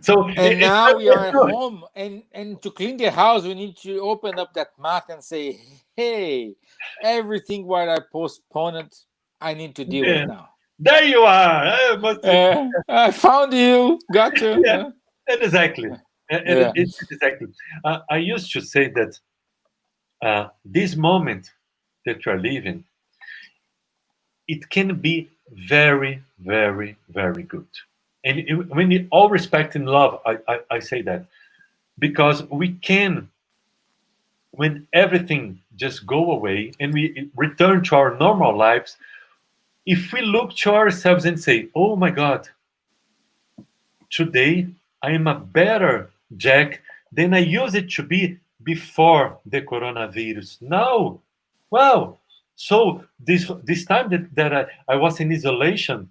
So And it's now we very are at good. home, and to clean the house, we need to open up that mat and say, "Hey, everything what I postponed, I need to deal with Yeah. now. There you are. I must. I found you. Gotcha." Yeah. Exactly. Yeah. Exactly. I used to say that this moment that you are living, it can be very, very, very good. And when you all respect and love, I say that because we can, when everything just go away and we return to our normal lives, if we look to ourselves and say, "Oh my God, today I am a better Jack than I used to be before the coronavirus." Now, wow. So this time that I was in isolation,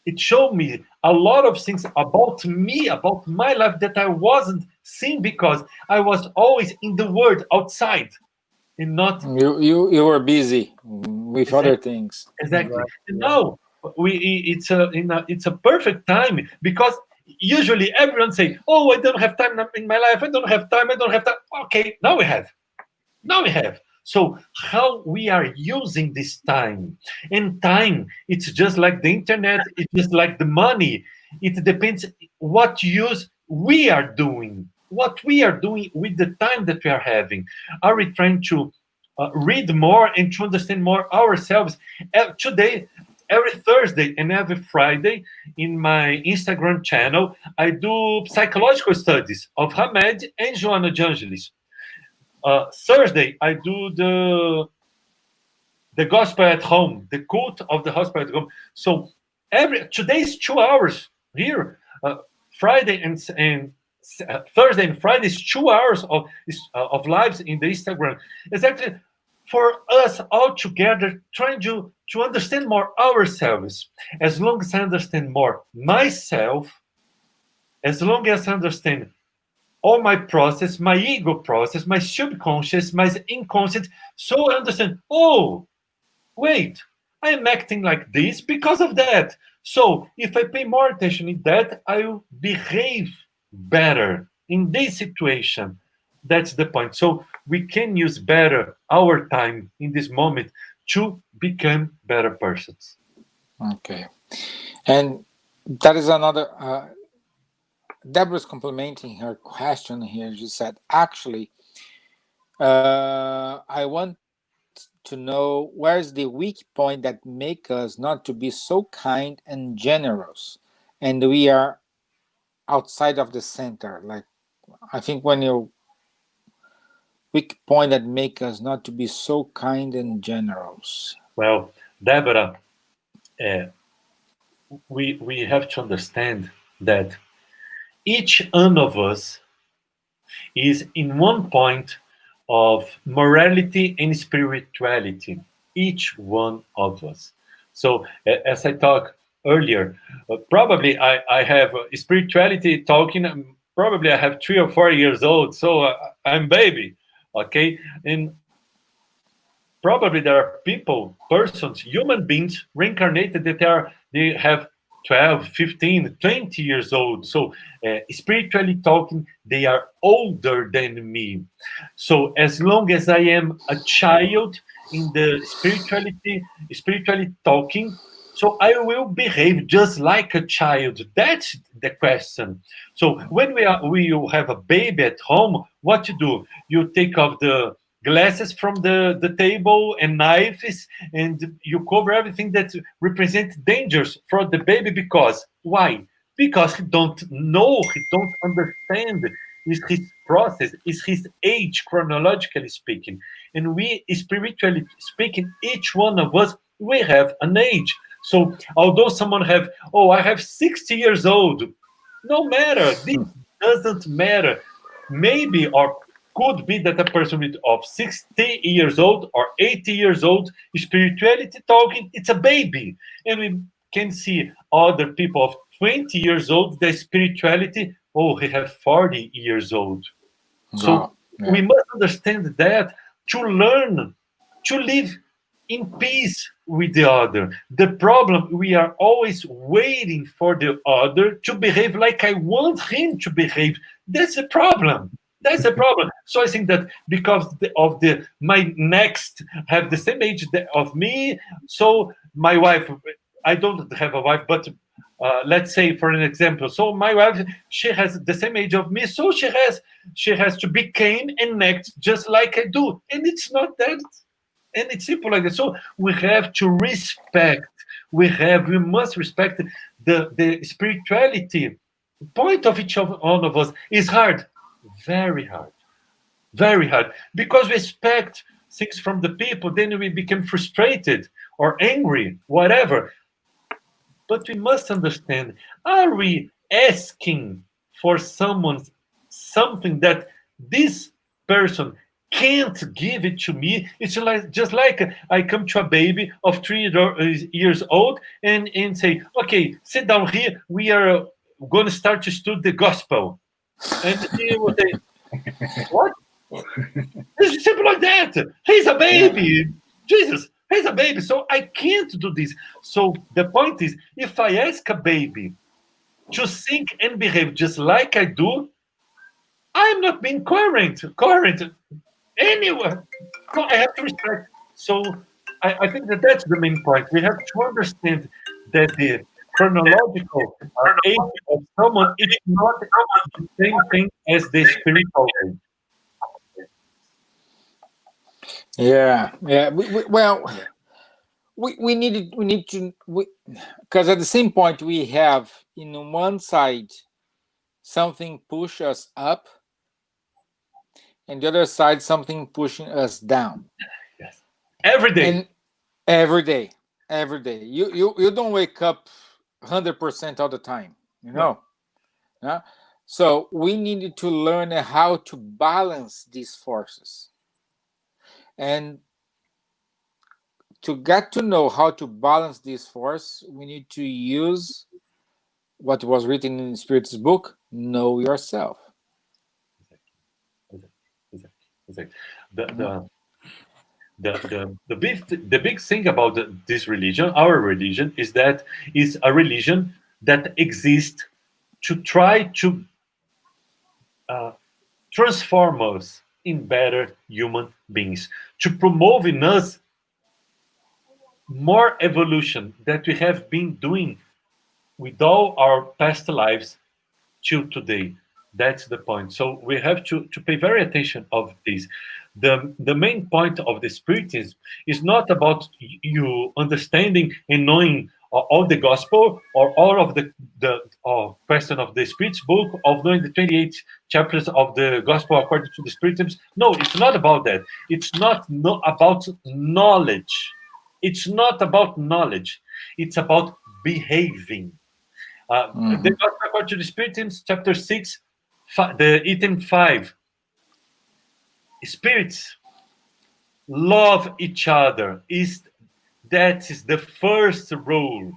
it showed me a lot of things about me, about my life that I wasn't seeing because I was always in the world outside and not You were busy with other exactly. things. Exactly. Exactly. And Yeah. now it's a perfect time because usually everyone say, "Oh, I don't have time in my life. I don't have time. I don't have time." Okay, now we have. Now we have. So how we are using this time, and time, it's just like the internet. It's just like the money. It depends what use we are doing. What we are doing with the time that we are having. Are we trying to read more and to understand more ourselves? Today, every Thursday and every Friday in my Instagram channel, I do psychological studies of Hamed and Joanna de Angelis. Thursday, I do the gospel at home, the cult of the gospel at home. So every today's 2 hours here. Friday and Thursday and Friday is 2 hours of lives in the Instagram. Exactly for us all together, trying to understand more ourselves. As long as I understand more myself, as long as I understand all my process, my ego process, my subconscious, my inconscious. So I understand, oh, wait, I am acting like this because of that. So if I pay more attention in that, I will behave better in this situation. That's the point. So we can use better our time in this moment to become better persons. Okay. And that is another. Deborah's complimenting her question here. She said, "Actually, I want to know where's the weak point that make us not to be so kind and generous, and we are outside of the center. Like, I think when you weak point that make us not to be so kind and generous." Well, Deborah, uh, we have to understand that each one of us is in one point of morality and spirituality, each one of us. So, as I talked earlier, probably I have spirituality talking, probably I have 3 or 4 years old, so I'm baby, okay? And probably there are people, persons, human beings reincarnated that they have 12, 15, 20 years old. So spiritually talking, they are older than me. So as long as I am a child in the spiritually talking, so I will behave just like a child. That's the question. So when we have a baby at home, what you do? You take off the glasses from the table and knives, and you cover everything that represents dangers for the baby. Because why? Because he don't know, he don't understand. Is his process, is his age, chronologically speaking. And we, spiritually speaking, each one of us, we have an age. So although someone have, oh, I have 60 years old, no matter, this doesn't matter. Maybe, or could be that a person of 60 years old or 80 years old, spirituality talking, it's a baby. And we can see other people of 20 years old, the spirituality, oh, he have 40 years old. So Yeah. we must understand that to learn, to live in peace with the other. The problem, we are always waiting for the other to behave like I want him to behave. That's a problem. That's a problem. So I think that because my next have the same age of me, so my wife, I don't have a wife, but let's say for an example, so my wife, she has the same age of me, so she has to become and act just like I do, and it's not that, and it's simple like that. So we have to respect. We must respect the spirituality point of each of one of us. Is hard, very hard, very hard, because we expect things from the people, then we become frustrated or angry, whatever. But we must understand, are we asking for something that this person can't give it to me? It's like just like I come to a baby of 3 years old and say, okay, sit down here, we are going to start to study the gospel. And he will say, what? It's simple like that. He's a baby. Jesus, he's a baby. So I can't do this. So the point is, if I ask a baby to think and behave just like I do, I'm not being coherent anyway. So I have to respect. So I think that that's the main point. We have to understand that the chronological age of someone is not the same thing as the spiritual age. Yeah. We need to, because at the same point we have in one side something push us up, and the other side something pushing us down. Yes. Every day. And every day, you don't wake up 100% all the time, Yeah? So we needed to learn how to balance these forces, and to get to know how to balance this force, we need to use what was written in Spirit's book, know yourself. Exactly. The big thing about this religion, our religion, is that it's a religion that exists to try to transform us in better human beings, to promote in us more evolution that we have been doing with all our past lives till today. That's the point. So we have to pay very attention of this. The main point of the Spiritism is not about you understanding and knowing all the gospel or all of the question of the Spirit's book, of knowing the 28 chapters of the gospel according to the Spiritism. No, it's not about that. It's not about knowledge. It's not about knowledge. It's about behaving. The Gospel according to the Spiritism, chapter 6, the item 5. Spirits love each other. That is the first rule.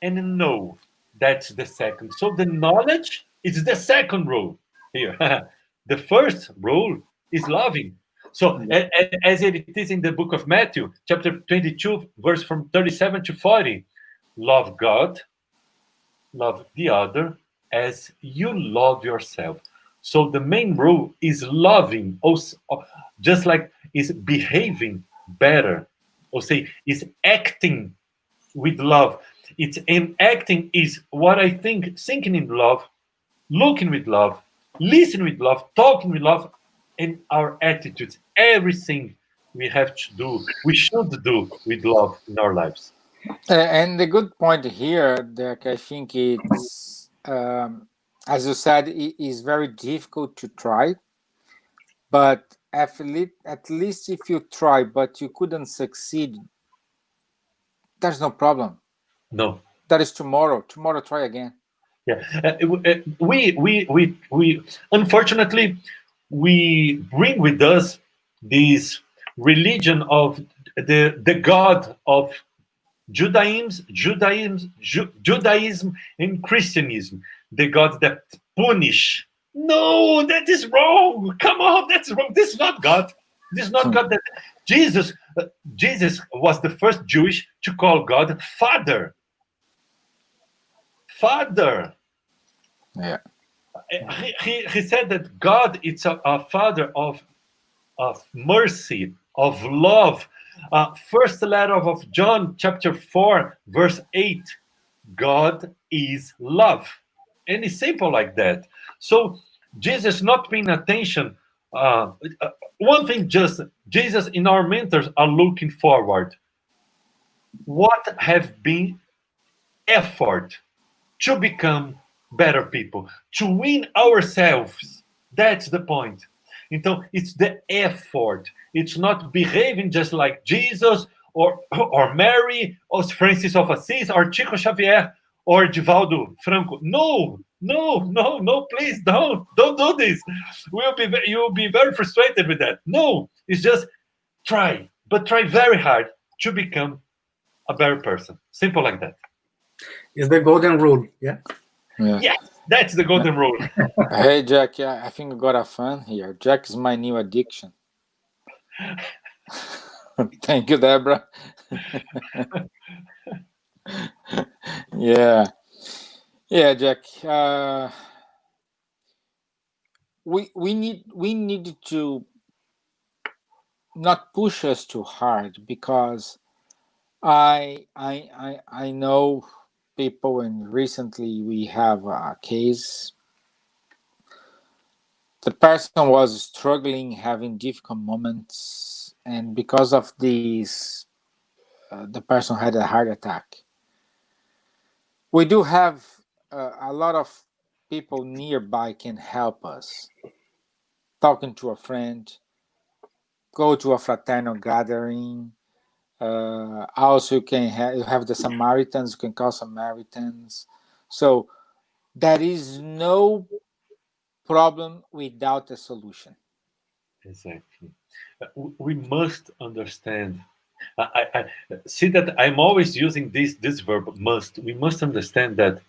And know, that's the second. So the knowledge is the second rule here. The first rule is loving. So as it is in the book of Matthew, chapter 22, verse from 37 to 40, love God, love the other as you love yourself. So the main rule is loving, also, just like is behaving better, or say is acting with love. It's and acting is what I think, thinking in love, looking with love, listening with love, talking with love, and our attitudes, everything we have to do, we should do with love in our lives. And the good point here, Dirk, I think it's, as you said, it is very difficult to try. But at least if you try, but you couldn't succeed, there's no problem. No. That is tomorrow. Tomorrow, try again. Yeah. We unfortunately we bring with us this religion of the God of Judaism and Christianism, the God that punish. No, that is wrong. Come on, that's wrong. This is not God. This is not God. That Jesus, Jesus was the first Jewish to call God Father. Father. Yeah. He said that God is a Father of mercy, of love. First letter of John, chapter 4, verse 8. God is love. And it's simple like that. So Jesus not paying attention. One thing, just Jesus and our mentors are looking forward. What have been effort to become better people, to win ourselves. That's the point. Então, it's the effort. It's not behaving just like Jesus or Mary or Francis of Assisi or Chico Xavier or Divaldo Franco. No, no, no, no, please don't do this. You'll be very frustrated with that. No, it's just try, but try very hard to become a better person. Simple like that. It's the golden rule. Yeah. Yeah. Yes, that's the golden rule. Hey, Jack. Yeah, I think I got a fan here. Jack is my new addiction. Thank you, Deborah. Yeah. Yeah, Jack. We need to not push us too hard, because I know people, and recently we have a case. The person was struggling, having difficult moments, and because of these, the person had a heart attack. We do have a lot of people nearby can help us. Talking to a friend, go to a fraternal gathering. Also, you have the Samaritans. You can call Samaritans. So there is no problem without a solution. Exactly. We must understand. I see that I'm always using this verb must. We must understand that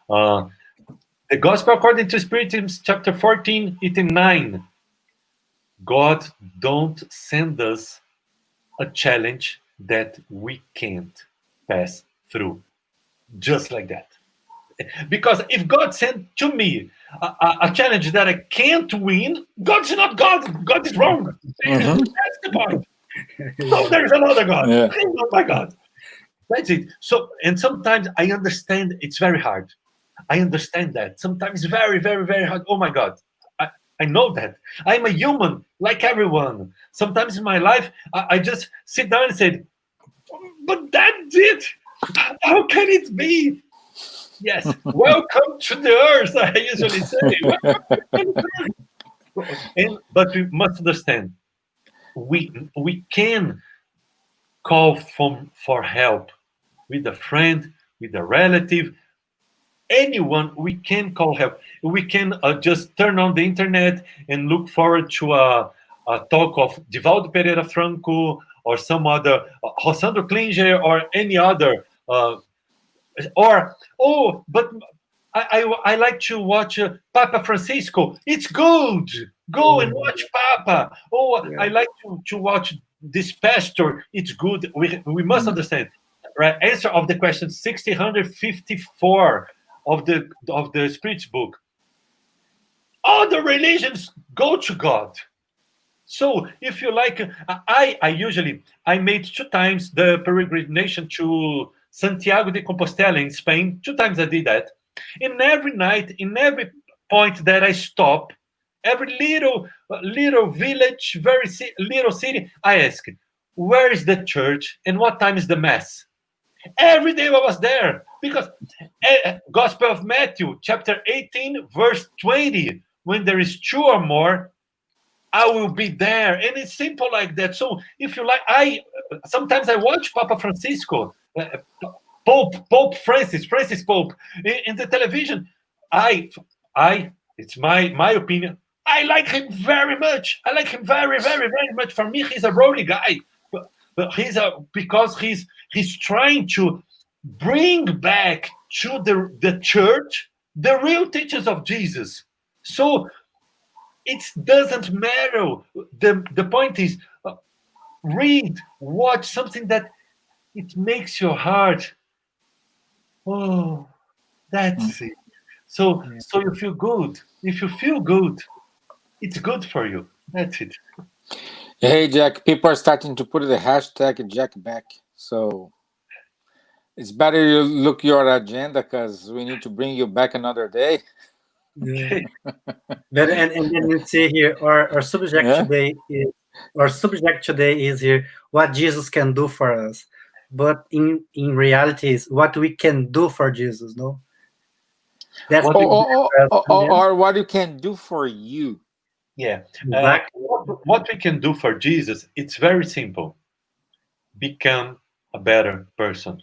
the Gospel according to Spiritism, chapter 14, 9. God don't send us a challenge that we can't pass through, just like that. Because if God sent to me a challenge that I can't win, God's not God. God is wrong. Mhm. That's the point. So there's another God. Yeah. He's not my God. That's it. So, and sometimes I understand it's very hard. I understand that. Sometimes very, very, very hard. Oh my God. I know that. I'm a human like everyone. Sometimes in my life, I just sit down and say, but that's it. How can it be? Yes, welcome to the earth, I usually say. But we must understand, we can call for help with a friend, with a relative, anyone. We can call help. We can just turn on the internet and look forward to a talk of Divaldo Pereira Franco or some other, Rosandro Klinger or any other. But I like to watch Papa Francisco. It's good. Go and watch Papa. I like to watch this pastor. It's good. We must understand. Right. Answer of the question 1654 of the Spirit's book. All the religions go to God. So if you like, I usually I made 2 times the peregrination to Santiago de Compostela in Spain. 2 times I did that. And every night, in every point that I stop, every little village, little city, I ask, where is the church and what time is the mass? Every day I was there because Gospel of Matthew, chapter 18, verse 20, when there is 2 or more, I will be there, and it's simple like that. So if you like, I sometimes I watch Papa Francisco, Pope Francis Pope in the television. I it's my opinion. I like him very much. I like him very, very, very much. For me, he's a rolly guy. But because he's trying to bring back to the church the real teachings of Jesus. So it doesn't matter. The point is, read, watch something that it makes your heart. Oh, that's it. So you feel good. If you feel good, it's good for you. That's it. Hey, Jack, people are starting to put the hashtag Jack back. So it's better you look your agenda because we need to bring you back another day. Okay. But and then you see here our subject Yeah. today is here what Jesus can do for us. But in reality is what we can do for Jesus, no? That's What the we- Or what you can do for you. yeah. exactly. What we can do for Jesus, it's very simple. Become a better person.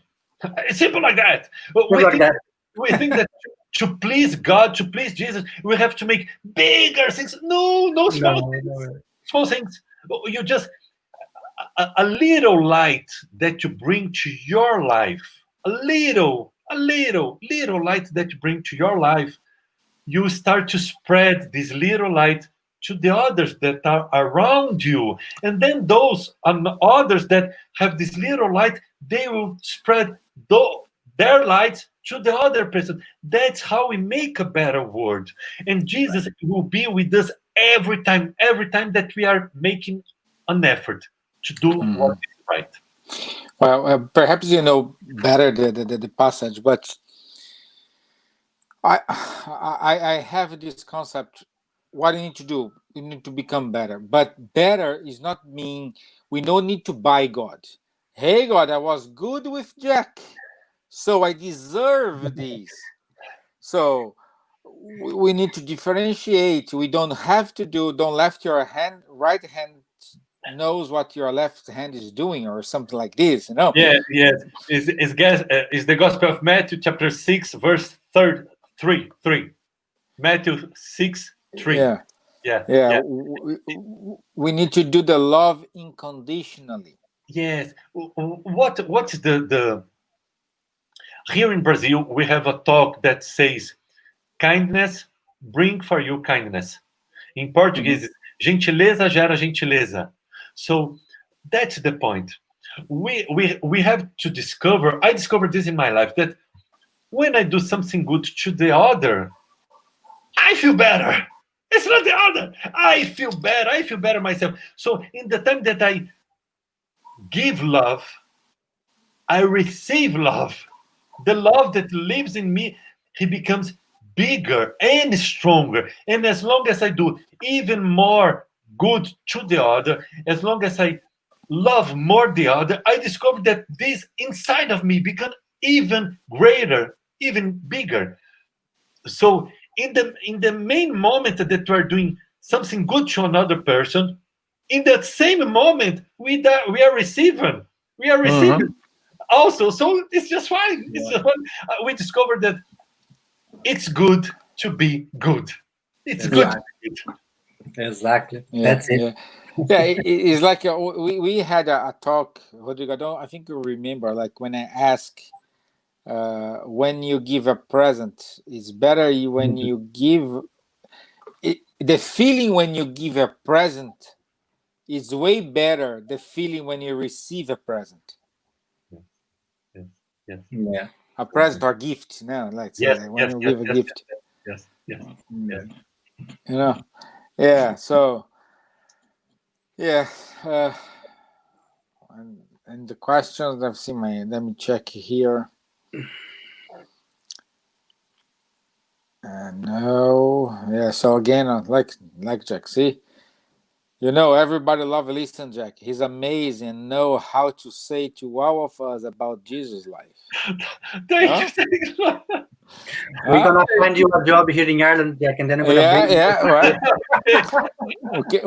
It's simple like that. But Just like that. we think that to please God, to please Jesus, we have to make bigger things. No, no small No, things. no. Small things. You just a little light that you bring to your life. A little light that you bring to your life. You start to spread this little light to the others that are around you, and then those others that have this little light, they will spread their light to the other person. That's how we make a better world, and Jesus will be with us every time that we are making an effort to do what is right. Well, perhaps you know better the passage, but I have this concept. What you need to do, you need to become better. But better is not mean we don't need to buy God. Hey, God, I was good with Jack, so I deserve this. So we need to differentiate. We don't have to do. Don't left your hand, right hand knows what your left hand is doing, or something like this. You know. Yeah, yes. Is the Gospel of Matthew, chapter 6, verse 3. Matthew 6:3. Yeah. Yeah, Yeah, yeah. we need to do the love unconditionally. Yes. What's the here in Brazil we have a talk that says kindness bring for you kindness. In Portuguese, it's gentileza gera gentileza. So that's the point. We have to discover. I discovered this in my life that when I do something good to the other, I feel better. It's not the other. I feel better. I feel better myself. So in the time that I give love, I receive love. The love that lives in me, he becomes bigger and stronger. And as long as I do even more good to the other, as long as I love more the other, I discover that this inside of me becomes even greater, even bigger. So in the main moment that we are doing something good to another person, in that same moment we are receiving. We are receiving also. So it's just fine. It's just fun. We discovered that it's good to be good. It's good to Exactly. be good. Exactly. Yeah, That's it. yeah, yeah. It's like we had a talk, Rodrigo. I think you remember, like when I ask, when you give a present, it's better when you give the feeling when you give a present is way better. The feeling when you receive a present, Yes, yes, Yeah. a present or gift. No, let's say yes, that when yes, you yes, give a yes, gift, yes, yes, yes. you know. Yeah. So yeah. And the questions I've seen let me check here. No, yeah. So again, like Jack, see, everybody love listen, Jack. He's amazing. Know how to say to all of us about Jesus' life. Thank Huh? you, thank you. We're Huh? gonna find you a job here in Ireland, Jack, and then we're gonna Yeah, bring you. yeah. Right. Okay,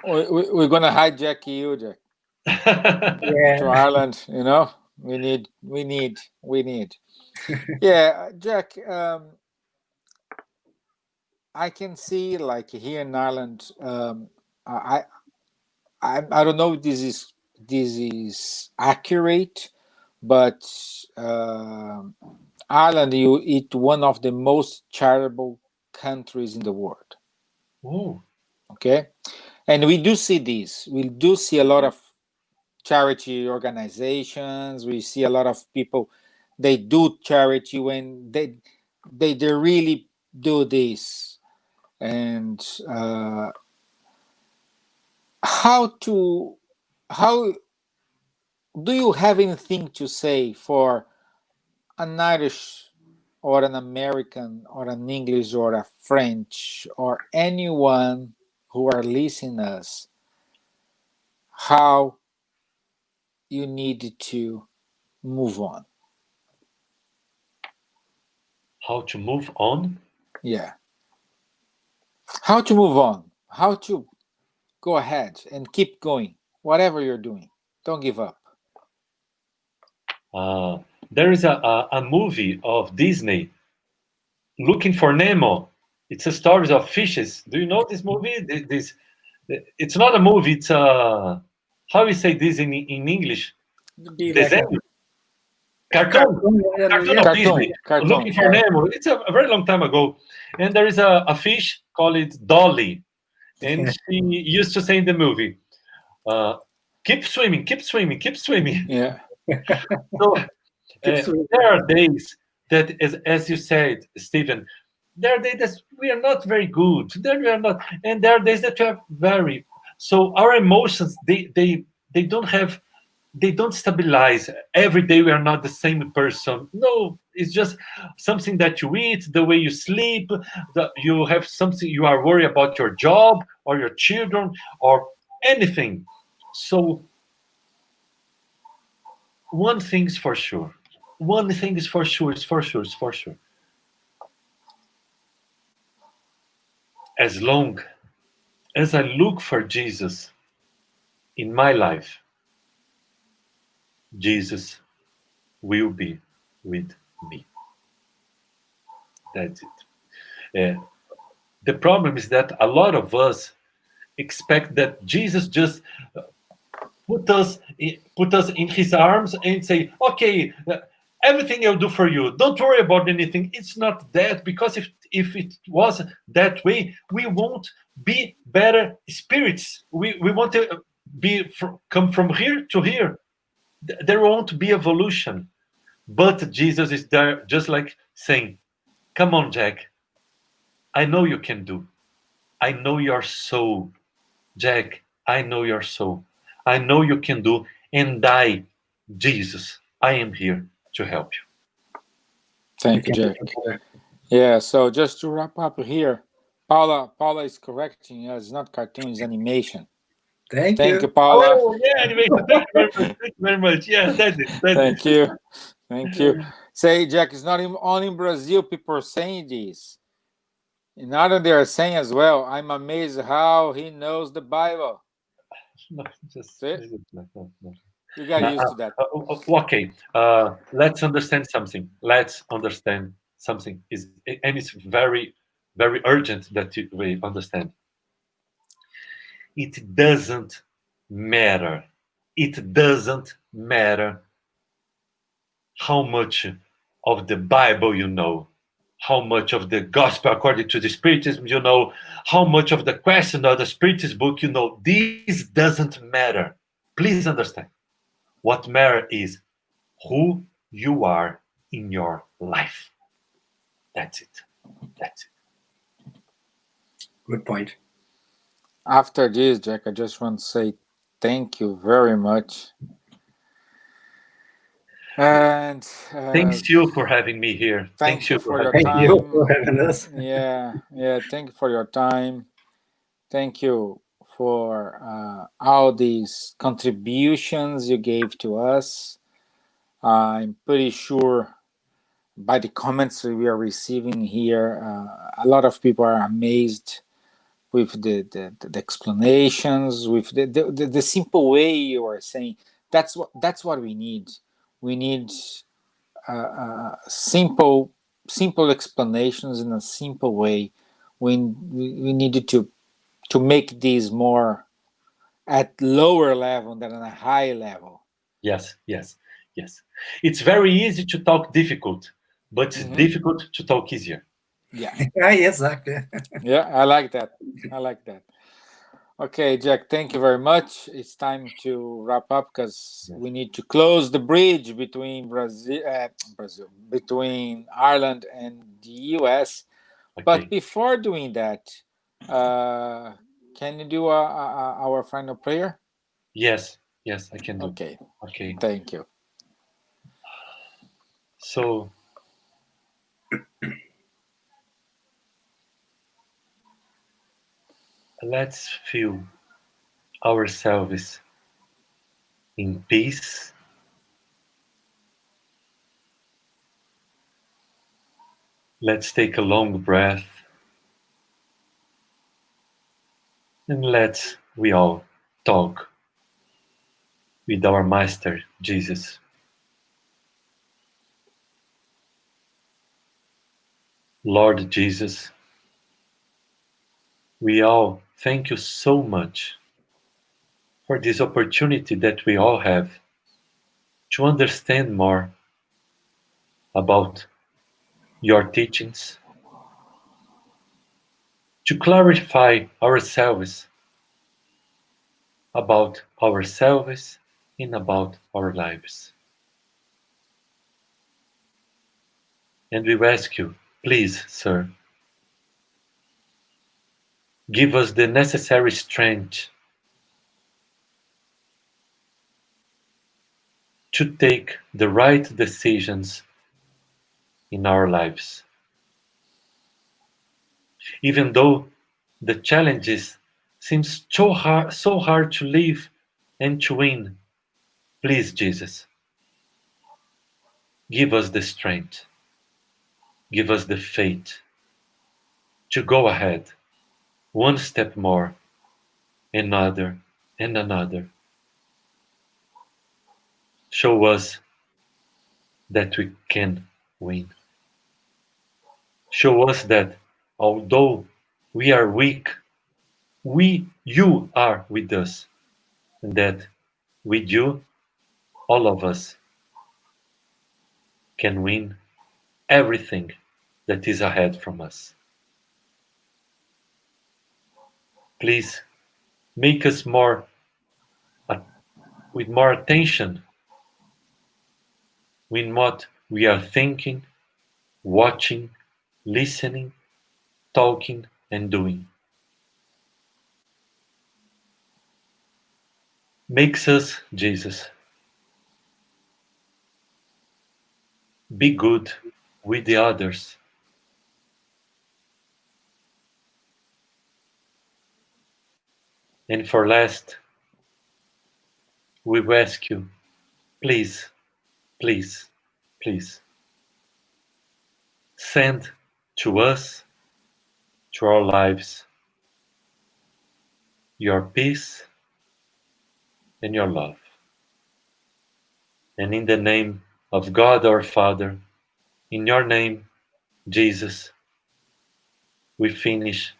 we're gonna hijack you, Jack, to Yeah. Ireland. We need. Yeah, Jack. I can see, like here in Ireland, I, I don't know if this is accurate, but Ireland, it one of the most charitable countries in the world. Oh, Okay, and we do see this. We do see a lot of charity organizations. We see a lot of people. They do charity when they really do this. And how to how do you have anything to say for an Irish or an American or an English or a French or anyone who are listening us, how you need to move on? how to move on? Yeah. How to move on? How to go ahead and keep going, whatever you're doing. Don't give up. Uh, there is a movie of Disney, Looking for Nemo. It's a story of fishes. Do you know this movie? It's not a movie. It's a, how we say this in English? Be like Desenho, a cartoon, cartoon. cartoon Yeah. of Disney. Cartoon, Looking for yeah. Nemo. It's a very long time ago, and there is a fish called Dolly, and Yeah. she used to say in the movie, uh, "Keep swimming, keep swimming, keep swimming." Yeah. So Keep swimming. there are days that, as you said, Stephen, there are days that we are not very good. There we are not, and there are days that we are very. So our emotions, they don't have, they don't stabilize. Every day we are not the same person. No, it's just something that you eat, the way you sleep, that you have something, you are worried about your job or your children or anything. So one thing's for sure. One thing is for sure, it's for sure, it's for sure. As long as I look for Jesus in my life, Jesus will be with me. That's it. The problem is that a lot of us expect that Jesus just put us in his arms and say, okay, everything I'll do for you, don't worry about anything. It's not that, because if it was that way, we won't be better spirits. We want to come from here to here. There won't be evolution. But Jesus is there just like saying, come on, Jack, I know you can do. I know your soul. Jack, I know your soul. I know you can do. And I, Jesus, I am here to help you. We Thank you, can do Jack. it. Yeah, so just to wrap up here, Paula is correcting us. It's not cartoon, it's animation. Thank Thank you, you. Paula. Oh, yeah, animation. Thank you very much. Thank you very much. Yes, that's it. That's it. Thank you. Thank you. Say, Jack, it's not even only in Brazil people are saying this. In Ireland, they are saying as well, I'm amazed how he knows the Bible. No, just, See? no, no. You got used to that. Okay, let's understand something. Let's understand something. And it's very, very urgent that we understand. It doesn't matter. It doesn't matter how much of the Bible you know, how much of the gospel according to the Spiritism you know, how much of the question of the Spiritist book you know. This doesn't matter. Please understand. What matters is who you are in your life. That's it. That's it. Good point. After this, Jack, I just want to say thank you very much. And Thanks you for having me here. thank Thanks you you for for your having Thank me here. you time. for having us. Yeah, yeah, thank you for your time. Thank you for all these contributions you gave to us. I'm pretty sure by the comments we are receiving here, a lot of people are amazed with the explanations, with the simple way you are saying. That's what we need. We need simple explanations in a simple way we needed to make these more at lower level than a high level. Yes, yes, yes. It's very easy to talk difficult, but it's difficult to talk easier. Yeah. Yeah, exactly. Yeah, I like that. I like that. Okay, Jack, thank you very much. It's time to wrap up because we need to close the bridge between Brazil, between Ireland and the US. But Okay. before doing that, can you do our final prayer? Yes, yes, I can do. Okay, Okay. thank you. So let's feel ourselves in peace. Let's take a long breath and let's we all talk with our Master Jesus. Lord Jesus, we all thank you so much for this opportunity that we all have to understand more about your teachings, to clarify ourselves about ourselves and about our lives. And we ask you, please, sir, give us the necessary strength to take the right decisions in our lives. Even though the challenges seem so hard to live and to win, please, Jesus, give us the strength, give us the faith to go ahead, one step more, another and another. Show us that we can win. Show us that although we are weak, you are with us, and that with you, all of us can win everything that is ahead from us. Please make us more with more attention in what we are thinking, watching, listening, talking, and doing. Makes us, Jesus, be good with the others. And for last, we ask you, please, please, please, send to us, to our lives, your peace and your love. And in the name of God our Father, in your name, Jesus, we finish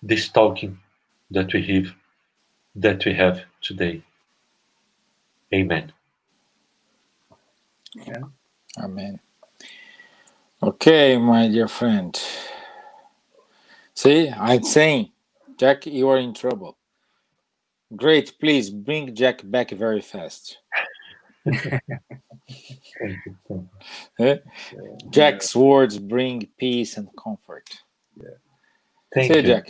this talking that we have today. Amen. Yeah. Amen. Okay, my dear friend. See, I'm saying, Jack, you are in trouble. Great, please bring Jack back very fast. Thank you. Eh? Jack's words bring peace and comfort. Thank See, you. Jack.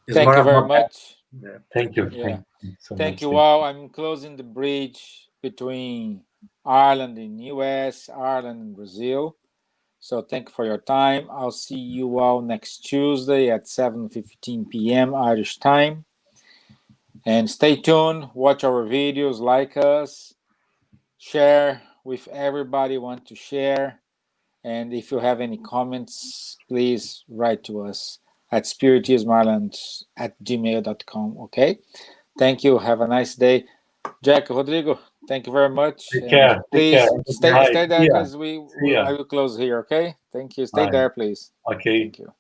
It's Thank more you very about that. much. Yeah. Thank you. Yeah. Thank you so Thank much. you all. I'm closing the bridge between Ireland and US, Ireland and Brazil. So thank you for your time. I'll see you all next Tuesday at 7:15 p.m. Irish time. And stay tuned, watch our videos, like us, share with everybody who want to share. And if you have any comments, please write to us at spiritismireland@gmail.com. Okay. Thank you. Have a nice day. Jack, Rodrigo, thank you very much. Take And care. Take care. please Thank you, stay Jack. Bye. stay there See ya. because See ya. I will close here. Okay. Thank you. Stay Bye. there, please. Okay. Thank you.